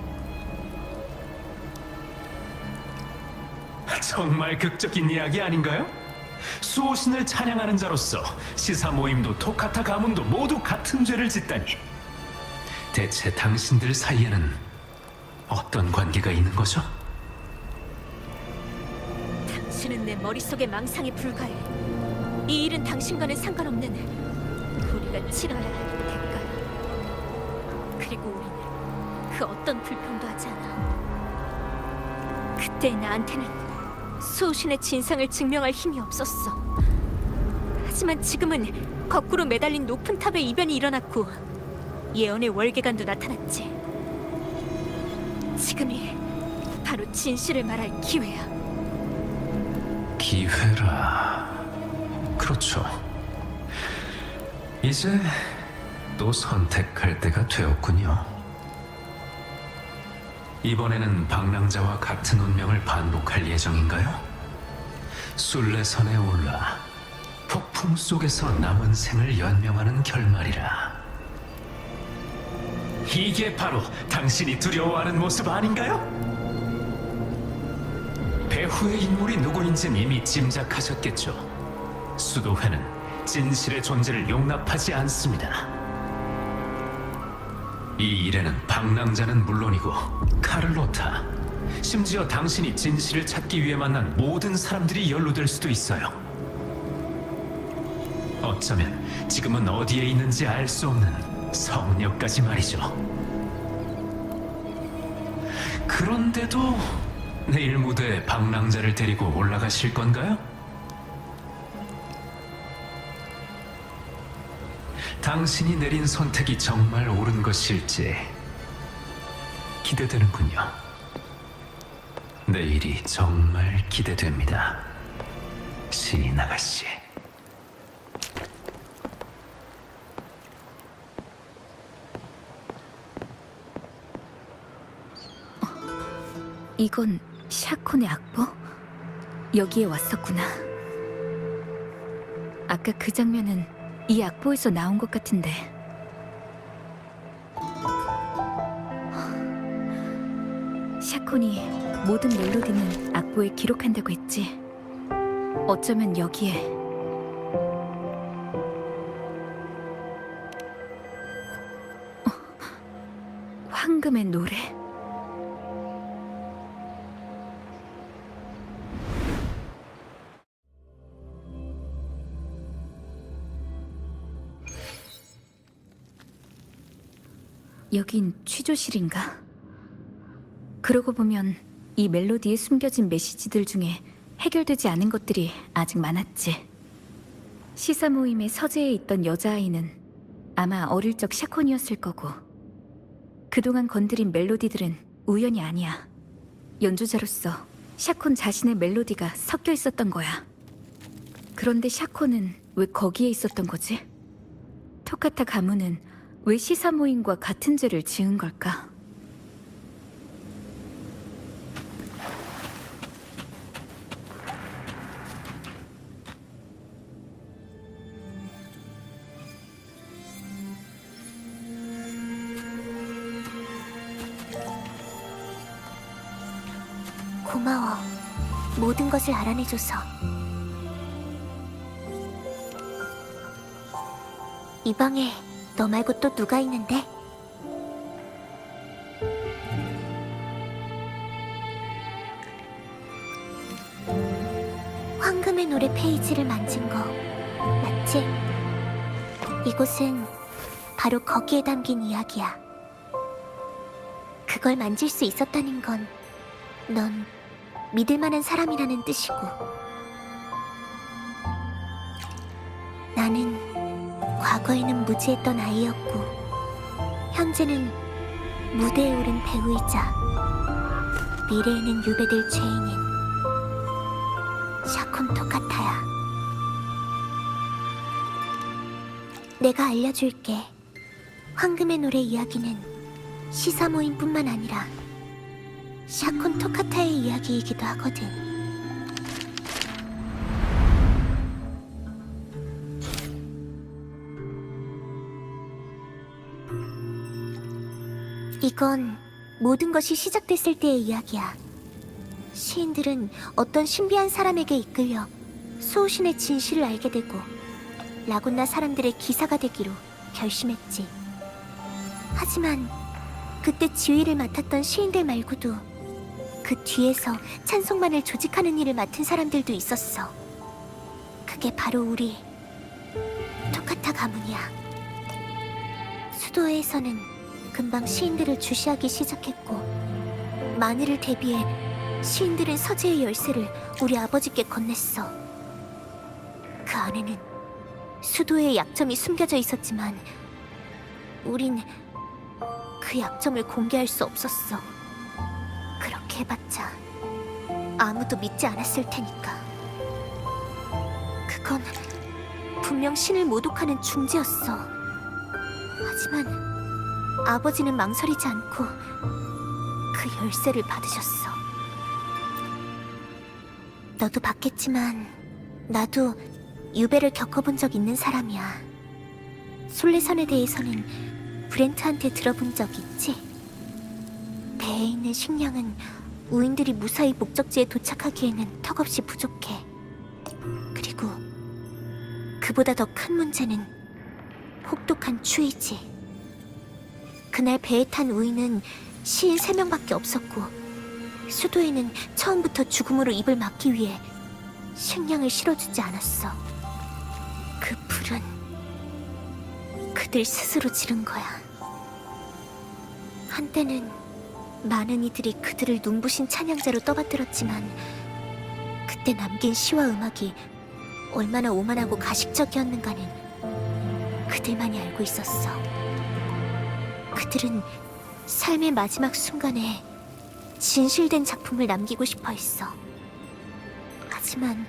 S4: 정말 극적인 이야기 아닌가요? 수호신을 찬양하는 자로서 시사 모임도 토카타 가문도 모두 같은 죄를 짓다니. 대체 당신들 사이에는 어떤 관계가 있는 거죠?
S6: 당신은 내 머릿속의 망상에 불과해. 이 일은 당신과는 상관없는 우리가 치러야 할 대가야. 그리고 우리는 그 어떤 불평도 하지 않아. 그때 나한테는 수호신의 진상을 증명할 힘이 없었어. 하지만 지금은 거꾸로 매달린 높은 탑의 이변이 일어났고 예언의 월계관도 나타났지. 지금이 바로 진실을 말할 기회야.
S4: 기회라. 그렇죠. 이제 또 선택할 때가 되었군요. 이번에는 방랑자와 같은 운명을 반복할 예정인가요? 순례선에 올라 폭풍 속에서 남은 생을 연명하는 결말이라. 이게 바로 당신이 두려워하는 모습 아닌가요? 배후의 인물이 누구인지는 이미 짐작하셨겠죠. 수도회는 진실의 존재를 용납하지 않습니다. 이 일에는 방랑자는 물론이고 카를로타, 심지어 당신이 진실을 찾기 위해 만난 모든 사람들이 연루될 수도 있어요. 어쩌면 지금은 어디에 있는지 알 수 없는 성녀까지 말이죠. 그런데도 내일 무대에 방랑자를 데리고 올라가실 건가요? 당신이 내린 선택이 정말 옳은 것일지 기대되는군요. 내일이 정말 기대됩니다. 시인 아가씨.
S8: 이건 샤콘의 악보? 여기에 왔었구나. 아까 그 장면은 이 악보에서 나온 것 같은데. 샤콘이 모든 멜로디는 악보에 기록한다고 했지. 어쩌면 여기에 황금의 노래? 여긴 취조실인가? 그러고 보면 이 멜로디에 숨겨진 메시지들 중에 해결되지 않은 것들이 아직 많았지. 시사 모임의 서재에 있던 여자아이는 아마 어릴 적 샤콘이었을 거고, 그동안 건드린 멜로디들은 우연이 아니야. 연주자로서 샤콘 자신의 멜로디가 섞여 있었던 거야. 그런데 샤콘은 왜 거기에 있었던 거지? 토카타 가문은 왜 시사 모임과 같은 죄를 지은 걸까?
S11: 고마워. 모든 것을 알아내줘서. 이 방에 너 말고 또 누가 있는데? 황금의 노래 페이지를 만진 거 맞지? 이곳은 바로 거기에 담긴 이야기야. 그걸 만질 수 있었다는 건 넌 믿을 만한 사람이라는 뜻이고, 나는 과거에는 무지했던 아이였고 현재는 무대에 오른 배우이자 미래에는 유배될 죄인인 샤콘 토카타야. 내가 알려줄게. 황금의 노래 이야기는 시사 모임뿐만 아니라 샤콘 토카타의 이야기이기도 하거든. 이건 모든 것이 시작됐을 때의 이야기야. 시인들은 어떤 신비한 사람에게 이끌려 수호신의 진실을 알게 되고 라군나 사람들의 기사가 되기로 결심했지. 하지만 그때 지휘를 맡았던 시인들 말고도 그 뒤에서 찬송만을 조직하는 일을 맡은 사람들도 있었어. 그게 바로 우리 토카타 가문이야. 수도회에서는 금방 시인들을 주시하기 시작했고, 만일을 대비해 시인들은 서재의 열쇠를 우리 아버지께 건넸어. 그 안에는 수도의 약점이 숨겨져 있었지만 우린 그 약점을 공개할 수 없었어.
S6: 그렇게 해봤자 아무도 믿지 않았을 테니까. 그건 분명 신을 모독하는 중재였어. 하지만 아버지는 망설이지 않고 그 열쇠를 받으셨어. 너도 봤겠지만 나도 유배를 겪어본 적 있는 사람이야. 솔레선에 대해서는 브렌트한테 들어본 적 있지? 배에 있는 식량은 우인들이 무사히 목적지에 도착하기에는 턱없이 부족해. 그리고 그보다 더 큰 문제는 혹독한 추위지. 그날 배에 탄 우인은 시인 3명밖에 없었고 수도에는 처음부터 죽음으로 입을 막기 위해 식량을 실어주지 않았어. 그 불은 그들 스스로 지른 거야. 한때는 많은 이들이 그들을 눈부신 찬양자로 떠받들었지만 그때 남긴 시와 음악이 얼마나 오만하고 가식적이었는가는 그들만이 알고 있었어. 그들은 삶의 마지막 순간에 진실된 작품을 남기고 싶어 했어. 하지만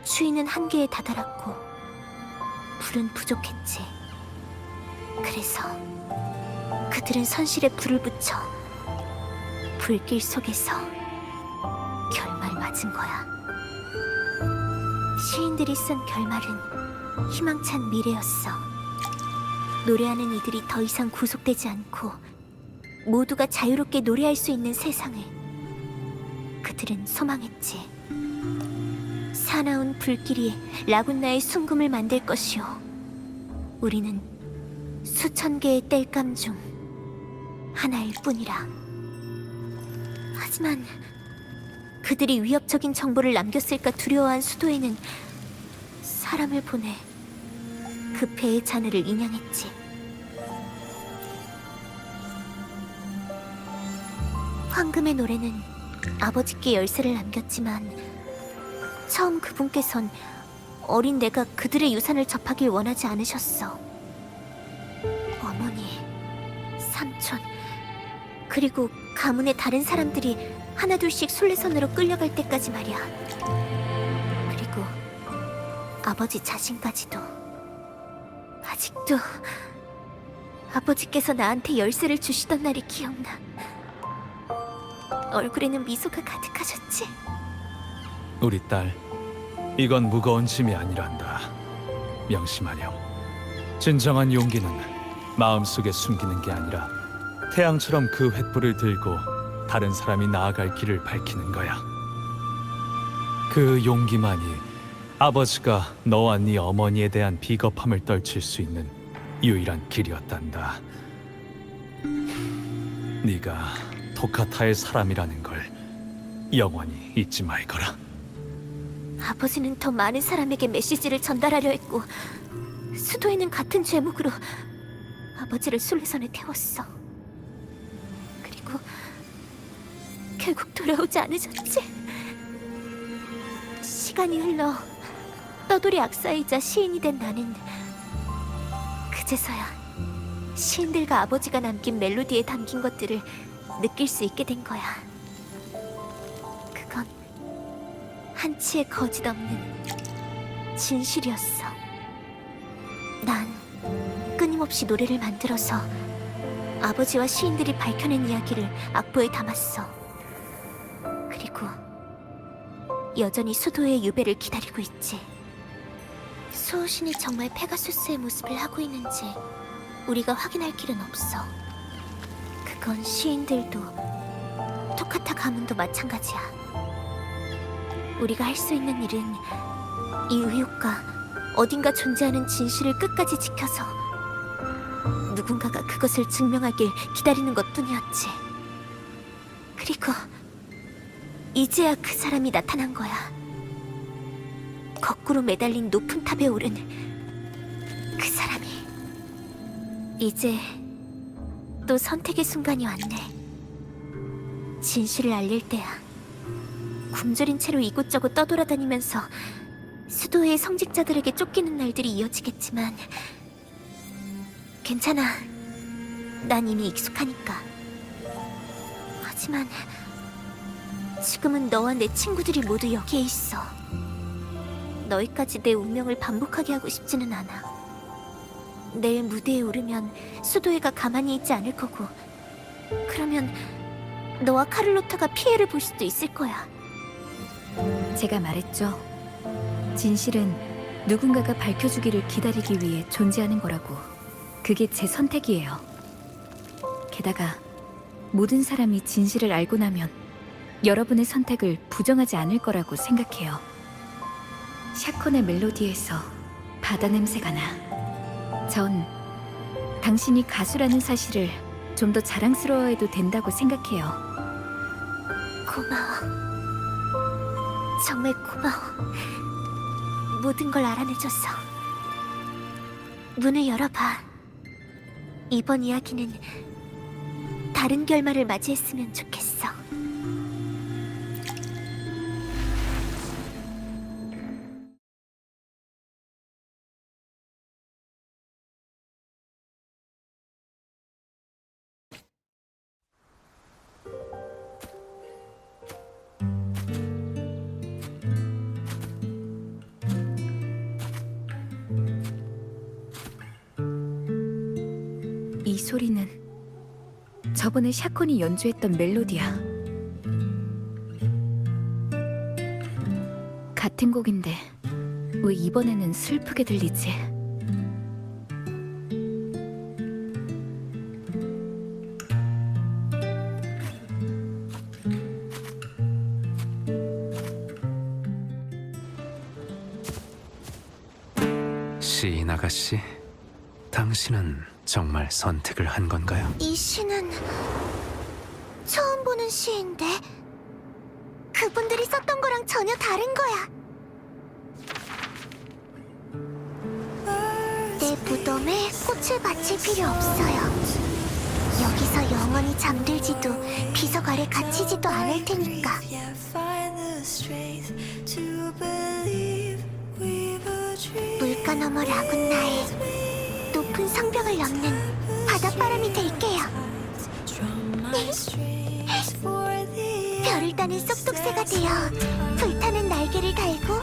S6: 추위는 한계에 다다랐고 불은 부족했지. 그래서 그들은 선실에 불을 붙여 불길 속에서 결말 맞은 거야. 시인들이 쓴 결말은 희망찬 미래였어. 노래하는 이들이 더 이상 구속되지 않고 모두가 자유롭게 노래할 수 있는 세상을 그들은 소망했지. 사나운 불길이 라군나의 순금을 만들 것이오. 우리는 수천 개의 땔감 중 하나일 뿐이라. 하지만 그들이 위협적인 정보를 남겼을까 두려워한 수도에는 사람을 보내 그 배의 잔해를 인양했지. 황금의 노래는 아버지께 열쇠를 남겼지만 처음 그분께선 어린 내가 그들의 유산을 접하길 원하지 않으셨어. 어머니, 삼촌, 그리고 가문의 다른 사람들이 하나둘씩 순례선으로 끌려갈 때까지 말이야. 그리고 아버지 자신까지도. 아직도 아버지께서 나한테 열쇠를 주시던 날이 기억나. 얼굴에는 미소가 가득하셨지.
S13: 우리 딸, 이건 무거운 짐이 아니란다. 명심하렴. 진정한 용기는 마음속에 숨기는 게 아니라 태양처럼 그 횃불을 들고 다른 사람이 나아갈 길을 밝히는 거야. 그 용기만이 아버지가 너와 네 어머니에 대한 비겁함을 떨칠 수 있는 유일한 길이었단다. 네가 토카타의 사람이라는 걸 영원히 잊지 말거라.
S6: 아버지는 더 많은 사람에게 메시지를 전달하려 했고 수도에는 같은 죄목으로 아버지를 순례선에 태웠어. 그리고 결국 돌아오지 않으셨지. 시간이 흘러 떠돌이 악사이자 시인이 된 나는 그제서야 시인들과 아버지가 남긴 멜로디에 담긴 것들을 느낄 수 있게 된 거야. 그건 한치의 거짓 없는 진실이었어. 난 끊임없이 노래를 만들어서 아버지와 시인들이 밝혀낸 이야기를 악보에 담았어. 그리고 여전히 수도의 유배를 기다리고 있지. 수호신이 정말 페가수스의 모습을 하고 있는지 우리가 확인할 길은 없어. 그건 시인들도 토카타 가문도 마찬가지야. 우리가 할 수 있는 일은 이 의혹과 어딘가 존재하는 진실을 끝까지 지켜서 누군가가 그것을 증명하길 기다리는 것뿐이었지. 그리고 이제야 그 사람이 나타난 거야. 거꾸로 매달린 높은 탑에 오른 그 사람이. 이제 또 선택의 순간이 왔네. 진실을 알릴 때야. 굶주린 채로 이곳저곳 떠돌아다니면서 수도의 성직자들에게 쫓기는 날들이 이어지겠지만 괜찮아. 난 이미 익숙하니까. 하지만 지금은 너와 내 친구들이 모두 여기에 있어. 너희까지 내 운명을 반복하게 하고 싶지는 않아. 내일 무대에 오르면 수도회가 가만히 있지 않을 거고, 그러면 너와 카를로타가 피해를 볼 수도 있을 거야.
S8: 제가 말했죠. 진실은 누군가가 밝혀주기를 기다리기 위해 존재하는 거라고. 그게 제 선택이에요. 게다가 모든 사람이 진실을 알고 나면 여러분의 선택을 부정하지 않을 거라고 생각해요. 샤콘의 멜로디에서 바다 냄새가 나. 전 당신이 가수라는 사실을 좀 더 자랑스러워해도 된다고 생각해요.
S6: 고마워. 정말 고마워. 모든 걸 알아내줘서. 문을 열어봐. 이번 이야기는 다른 결말을 맞이했으면 좋겠어.
S8: 이 소리는 저번에 샤콘이 연주했던 멜로디야. 같은 곡인데 왜 이번에는 슬프게 들리지?
S4: 시인 아가씨, 당신은 정말 선택을 한 건가요?
S11: 이 시는 처음 보는 시인데 그분들이 썼던 거랑 전혀 다른 거야. 내 무덤에 꽃을 바칠 필요 없어요. 여기서 영원히 잠들지도 비석 아래 갇히지도 않을 테니까. 물가 너머 라군나의 높은 성벽을 넘는 바닷바람이 될게요. 별을 따는 쏙독새가 되어 불타는 날개를 달고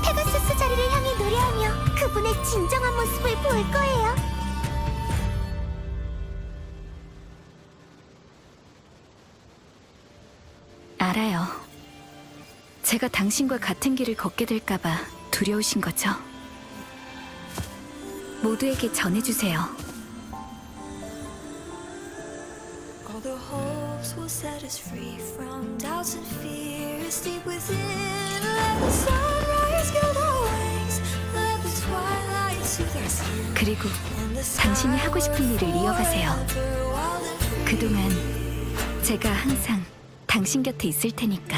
S11: 페가수스 자리를 향해 노래하며 그분의 진정한 모습을 볼 거예요.
S8: 알아요. 제가 당신과 같은 길을 걷게 될까봐 두려우신 거죠? 모두에게 전해주세요.
S5: All the hopes will set us free from doubts and fears deep within. Let the sunrise gild our wings. Let the twilight soothe our skin.
S8: 그리고 당신이 하고 싶은 일을 이어가세요. 그동안 제가 항상 당신 곁에 있을 테니까.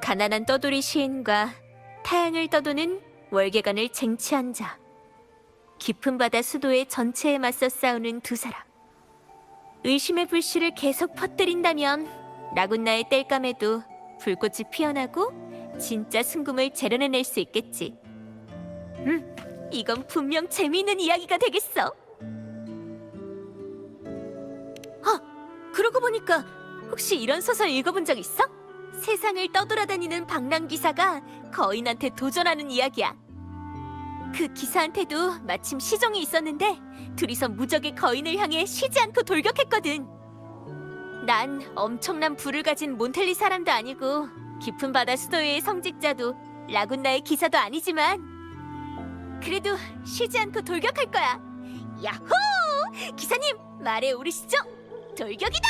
S6: 가난한 떠돌이 시인과 타향을 떠도는 월계관을 쟁취한 자. 깊은 바다 수도의 전체에 맞서 싸우는 두 사람. 의심의 불씨를 계속 퍼뜨린다면 라군나의 땔감에도 불꽃이 피어나고 진짜 순금을 재련해낼 수 있겠지. 이건 분명 재미있는 이야기가 되겠어. 그러고 보니까 혹시 이런 소설 읽어본 적 있어? 세상을 떠돌아다니는 방랑기사가 거인한테 도전하는 이야기야. 그 기사한테도 마침 시종이 있었는데 둘이서 무적의 거인을 향해 쉬지 않고 돌격했거든. 난 엄청난 부를 가진 몬텔리 사람도 아니고 깊은 바다 수도의 성직자도 라군나의 기사도 아니지만 그래도 쉬지 않고 돌격할 거야. 야호! 기사님, 말해 오르시죠? 돌격이다!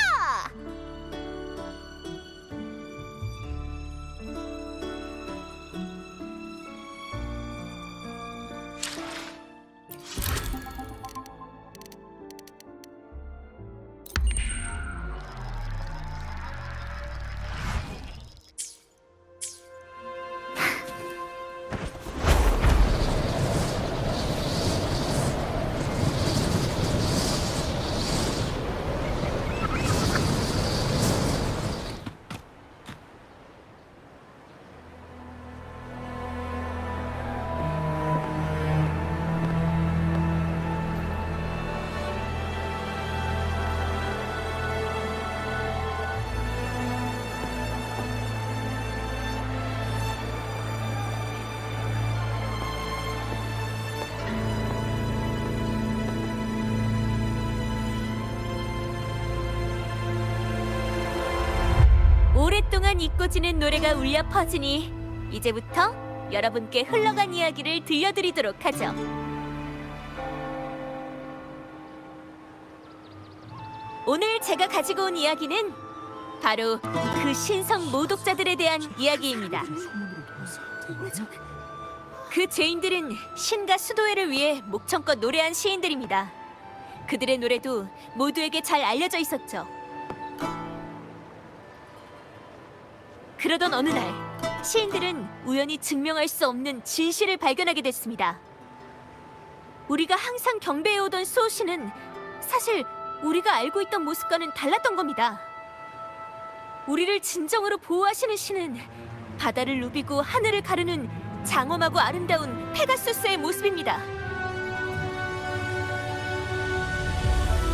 S6: 오랫동안 잊고 지낸 노래가 울려 퍼지니 이제부터 여러분께 흘러간 이야기를 들려드리도록 하죠. 오늘 제가 가지고 온 이야기는 바로 그 신성 모독자들에 대한 이야기입니다. 그 죄인들은 신과 수도회를 위해 목청껏 노래한 시인들입니다. 그들의 노래도 모두에게 잘 알려져 있었죠. 그러던 어느 날 시인들은 우연히 증명할 수 없는 진실을 발견하게 됐습니다. 우리가 항상 경배해오던 수호신은 사실 우리가 알고 있던 모습과는 달랐던 겁니다. 우리를 진정으로 보호하시는 신은 바다를 누비고 하늘을 가르는 장엄하고 아름다운 페가수스의 모습입니다.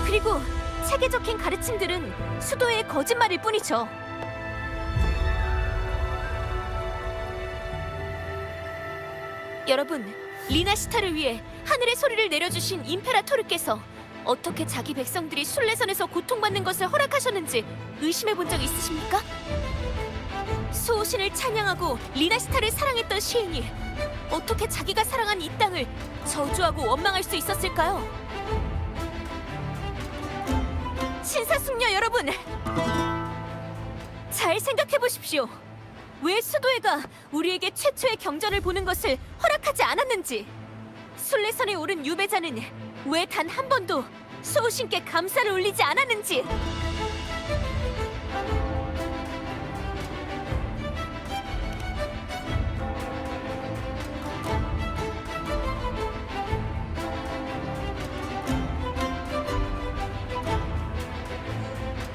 S6: 그리고 책에 적힌 가르침들은 수도의 거짓말일 뿐이죠. 여러분, 리나시타를 위해 하늘의 소리를 내려주신 임페라토르께서 어떻게 자기 백성들이 순례선에서 고통받는 것을 허락하셨는지 의심해본 적 있으십니까? 수호신을 찬양하고 리나시타를 사랑했던 시인이 어떻게 자기가 사랑한 이 땅을 저주하고 원망할 수 있었을까요? 신사숙녀 여러분! 잘 생각해보십시오. 왜 수도회가 우리에게 최초의 경전을 보는 것을 허락하지 않았는지, 순례선에 오른 유배자는 왜 단 한 번도 수호신께 감사를 올리지 않았는지,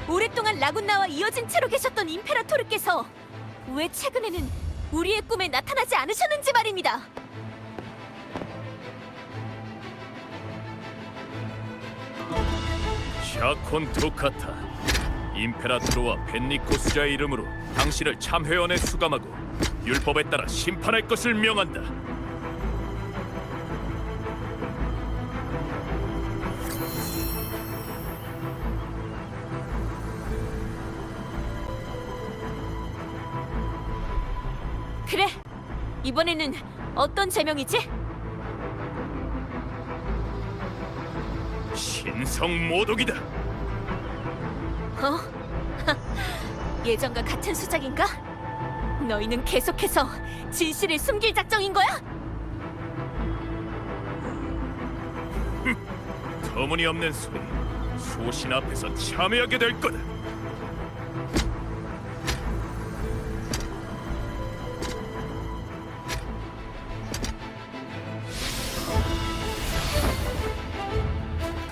S6: 오랫동안 라군나와 이어진 채로 계셨던 임페라토르께서 왜 최근에는 우리의 꿈에 나타나지 않으셨는지 말입니다.
S14: 샤콘 토카타, 임페라토르와 벤니코스자의 이름으로 당신을 참회원에 수감하고 율법에 따라 심판할 것을 명한다.
S6: 그래, 이번에는 어떤 제명이지?
S14: 신성 모독이다.
S6: 어? 예전과 같은 수작인가? 너희는 계속해서 진실을 숨길 작정인 거야?
S14: 터무니없는 소리, 소신 앞에서 참여하게 될 거다.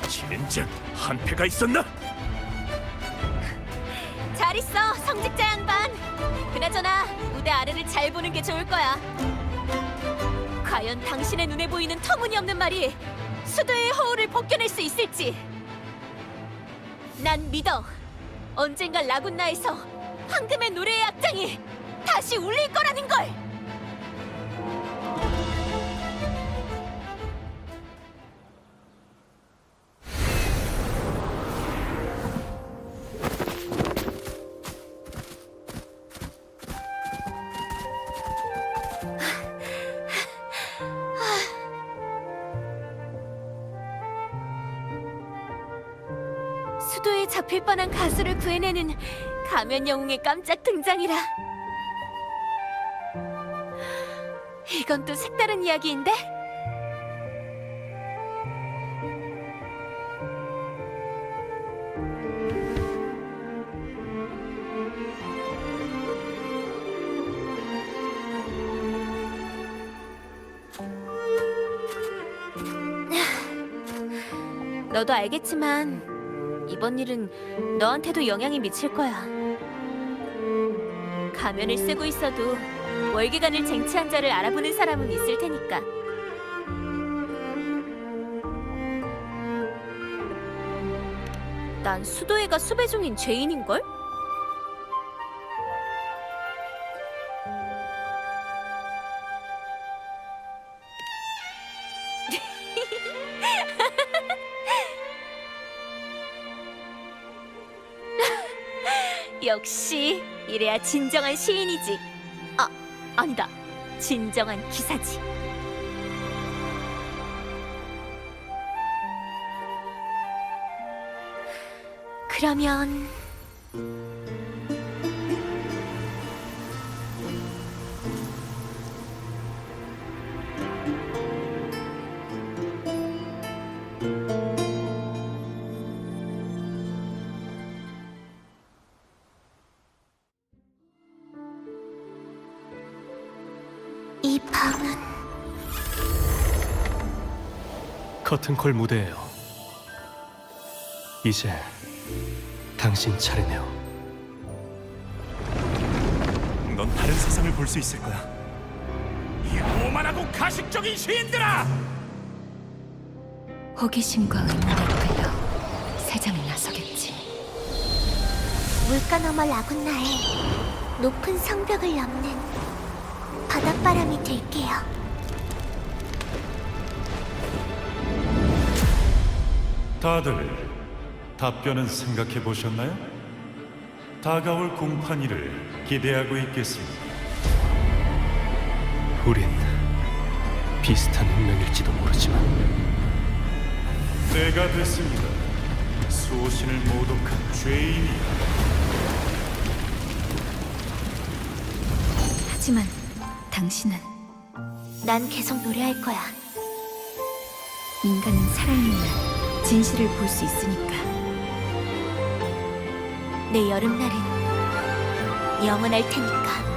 S14: 젠장, 한패가 있었나?
S6: 잘 있어, 성직자 양반. 그나저나 무대 아래를 잘 보는 게 좋을 거야. 과연 당신의 눈에 보이는 터무니없는 말이 수도의 허울을 벗겨낼 수 있을지. 난 믿어. 언젠가 라군나에서 황금의 노래의 악장이 다시 울릴 거라는 걸. 수도에 잡힐 뻔한 가수를 구해내는 가면 영웅의 깜짝 등장이라. 이건 또 색다른 이야기인데? 너도 알겠지만 이번 일은 너한테도 영향이 미칠 거야. 가면을 쓰고 있어도 월계관을 쟁취한 자를 알아보는 사람은 있을 테니까. 난 수도회가 수배 중인 죄인인걸? 역시 이래야 진정한 시인이지. 아, 아니다. 진정한 기사지. 그러면
S11: 이 방은
S10: 커튼콜 무대예요. 이제 당신 차례네요.
S3: 넌 다른 세상을 볼 수 있을 거야. 이 오만하고 가식적인 시인들아!
S1: 호기심과 의문에 끌려 세상을 나서겠지.
S11: 물가 너머 라군나의 높은 성벽을 넘는 바닷바람이 될게요.
S9: 다들 답변은 생각해 보셨나요? 다가올 공판일을 기대하고 있겠습니다.
S10: 우린 비슷한 운명일지도 모르지만
S9: 때가 됐습니다. 수호신을 모독한 죄인이.
S8: 하지만 당신은
S11: 난 계속 노래할 거야.
S8: 인간은 살아있는 진실을 볼 수 있으니까.
S6: 내 여름날은 영원할 테니까.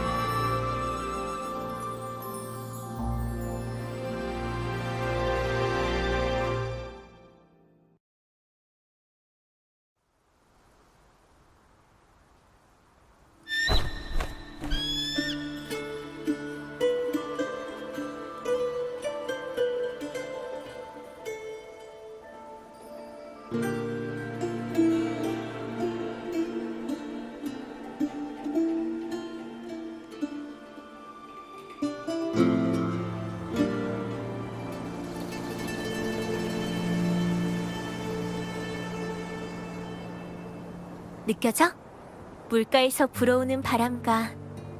S6: 느껴져? 물가에서 불어오는 바람과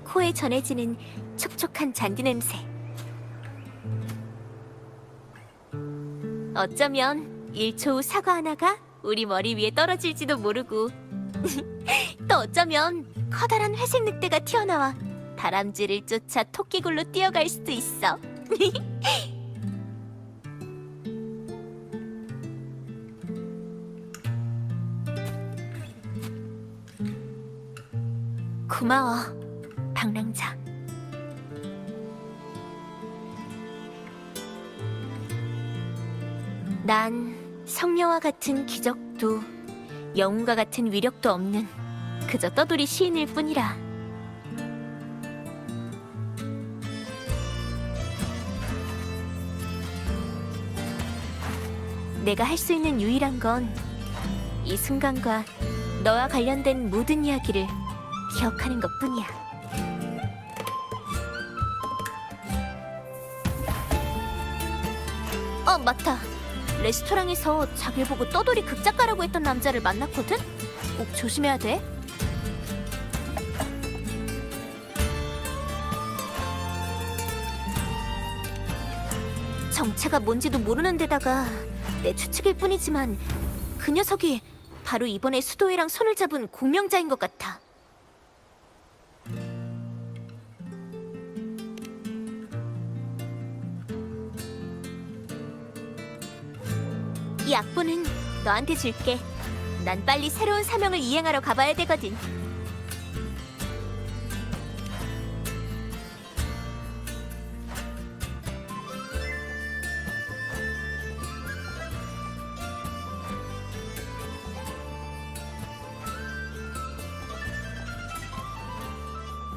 S6: 코에 전해지는 촉촉한 잔디 냄새. 어쩌면 1초 후 사과 하나가 우리 머리 위에 떨어질지도 모르고 또 어쩌면 커다란 회색 늑대가 튀어나와 다람쥐를 쫓아 토끼굴로 뛰어갈 수도 있어. 고마워, 방랑자. 난 성녀와 같은 기적도 영웅과 같은 위력도 없는 그저 떠돌이 시인일 뿐이라. 내가 할 수 있는 유일한 건 이 순간과 너와 관련된 모든 이야기를 기억하는 것뿐이야. 맞다. 레스토랑에서 자길 보고 떠돌이 극작가라고 했던 남자를 만났거든? 꼭 조심해야 돼. 정체가 뭔지도 모르는 데다가 내 추측일 뿐이지만 그 녀석이 바로 이번에 수도회랑 손을 잡은 공명자인 것 같아. 이 악보는 너한테 줄게. 난 빨리 새로운 사명을 이행하러 가봐야 되거든.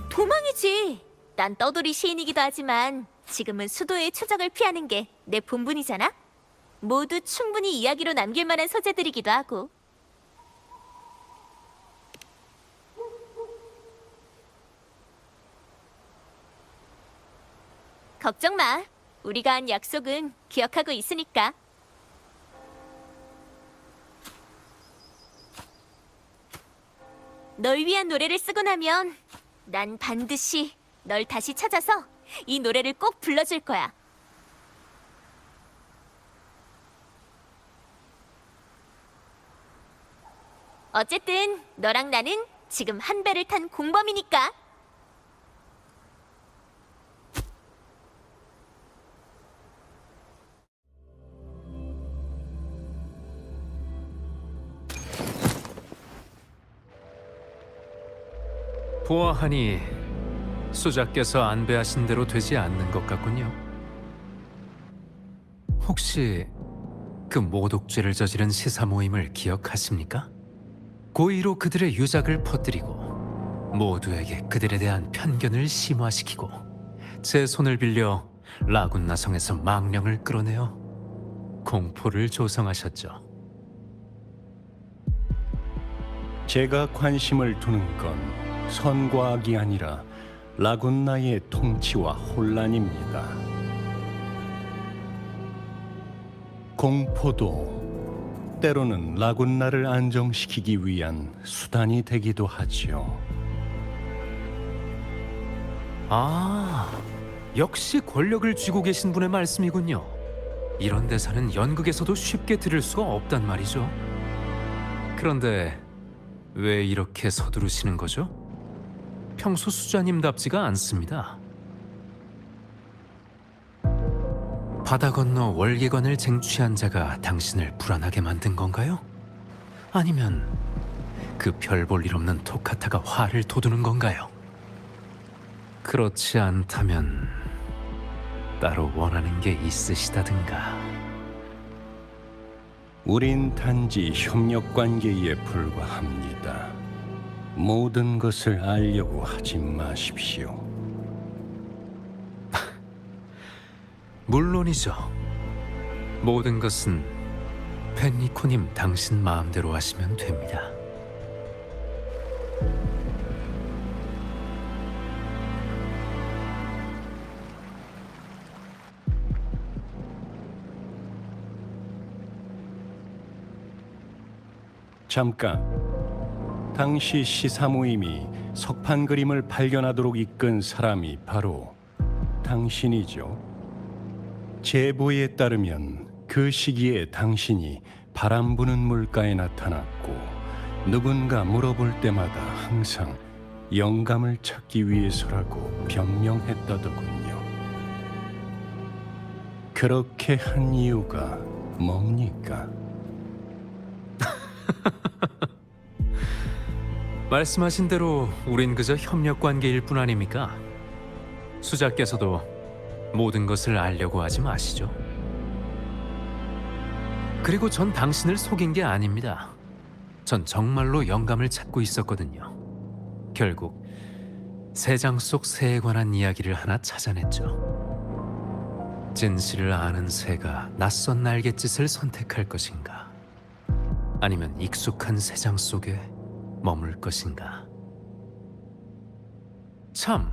S6: 도망이지. 난 떠돌이 시인이기도 하지만 지금은 수도의 추적을 피하는 게 내 본분이잖아. 모두 충분히 이야기로 남길 만한 소재들이기도 하고. 걱정 마. 우리가 한 약속은 기억하고 있으니까. 널 위한 노래를 쓰고 나면 난 반드시 널 다시 찾아서 이 노래를 꼭 불러줄 거야. 어쨌든 너랑 나는 지금 한 배를 탄 공범이니까.
S4: 보아하니 수자께서 안배하신 대로 되지 않는 것 같군요. 혹시 그 모독죄를 저지른 시사 모임을 기억하십니까? 고의로 그들의 유작을 퍼뜨리고 모두에게 그들에 대한 편견을 심화시키고 제 손을 빌려 라군나 성에서 망령을 끌어내어 공포를 조성하셨죠.
S15: 제가 관심을 두는 건 선과 악이 아니라 라군나의 통치와 혼란입니다. 공포도 때로는 라군나를 안정시키기 위한 수단이 되기도 하지요.
S4: 아, 역시 권력을 쥐고 계신 분의 말씀이군요. 이런 대사는 연극에서도 쉽게 들을 수가 없단 말이죠. 그런데 왜 이렇게 서두르시는 거죠? 평소 수자님답지가 않습니다. 바다 건너 월계관을 쟁취한 자가 당신을 불안하게 만든 건가요? 아니면 그 별 볼 일 없는 토카타가 화를 돋우는 건가요? 그렇지 않다면 따로 원하는 게 있으시다든가.
S15: 우린 단지 협력 관계에 불과합니다. 모든 것을 알려고 하지 마십시오.
S4: 물론이죠. 모든 것은 펜니코님 당신 마음대로 하시면 됩니다.
S15: 잠깐. 당시 시사 모임이 석판 그림을 발견하도록 이끈 사람이 바로 당신이죠. 제보에 따르면 그 시기에 당신이 바람 부는 물가에 나타났고 누군가 물어볼 때마다 항상 영감을 찾기 위해서라고 변명했다더군요. 그렇게 한 이유가 뭡니까?
S4: 말씀하신 대로 우린 그저 협력 관계일 뿐 아닙니까? 수자께서도 모든 것을 알려고 하지 마시죠. 그리고 전 당신을 속인 게 아닙니다. 전 정말로 영감을 찾고 있었거든요. 결국 새장 속 새에 관한 이야기를 하나 찾아냈죠. 진실을 아는 새가 낯선 날갯짓을 선택할 것인가? 아니면 익숙한 새장 속에 머물 것인가? 참,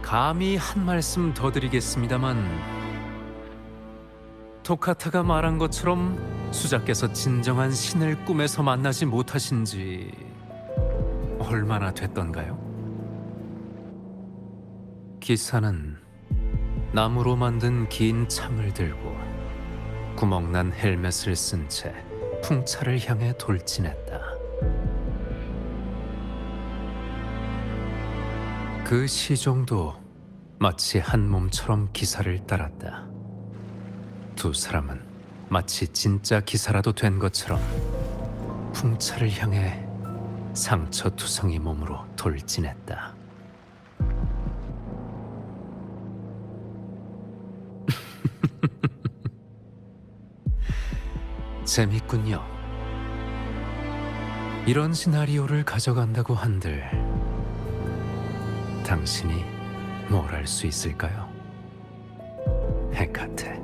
S4: 감히 한 말씀 더 드리겠습니다만 토카타가 말한 것처럼 수자께서 진정한 신을 꿈에서 만나지 못하신 지 얼마나 됐던가요? 기사는 나무로 만든 긴 창을 들고 구멍난 헬멧을 쓴 채 풍차를 향해 돌진했다. 그 시종도 마치 한 몸처럼 기사를 따랐다. 두 사람은 마치 진짜 기사라도 된 것처럼 풍차를 향해 상처투성이 몸으로 돌진했다. 재밌군요. 이런 시나리오를 가져간다고 한들 당신이 뭘 할 수 있을까요? 헤카테.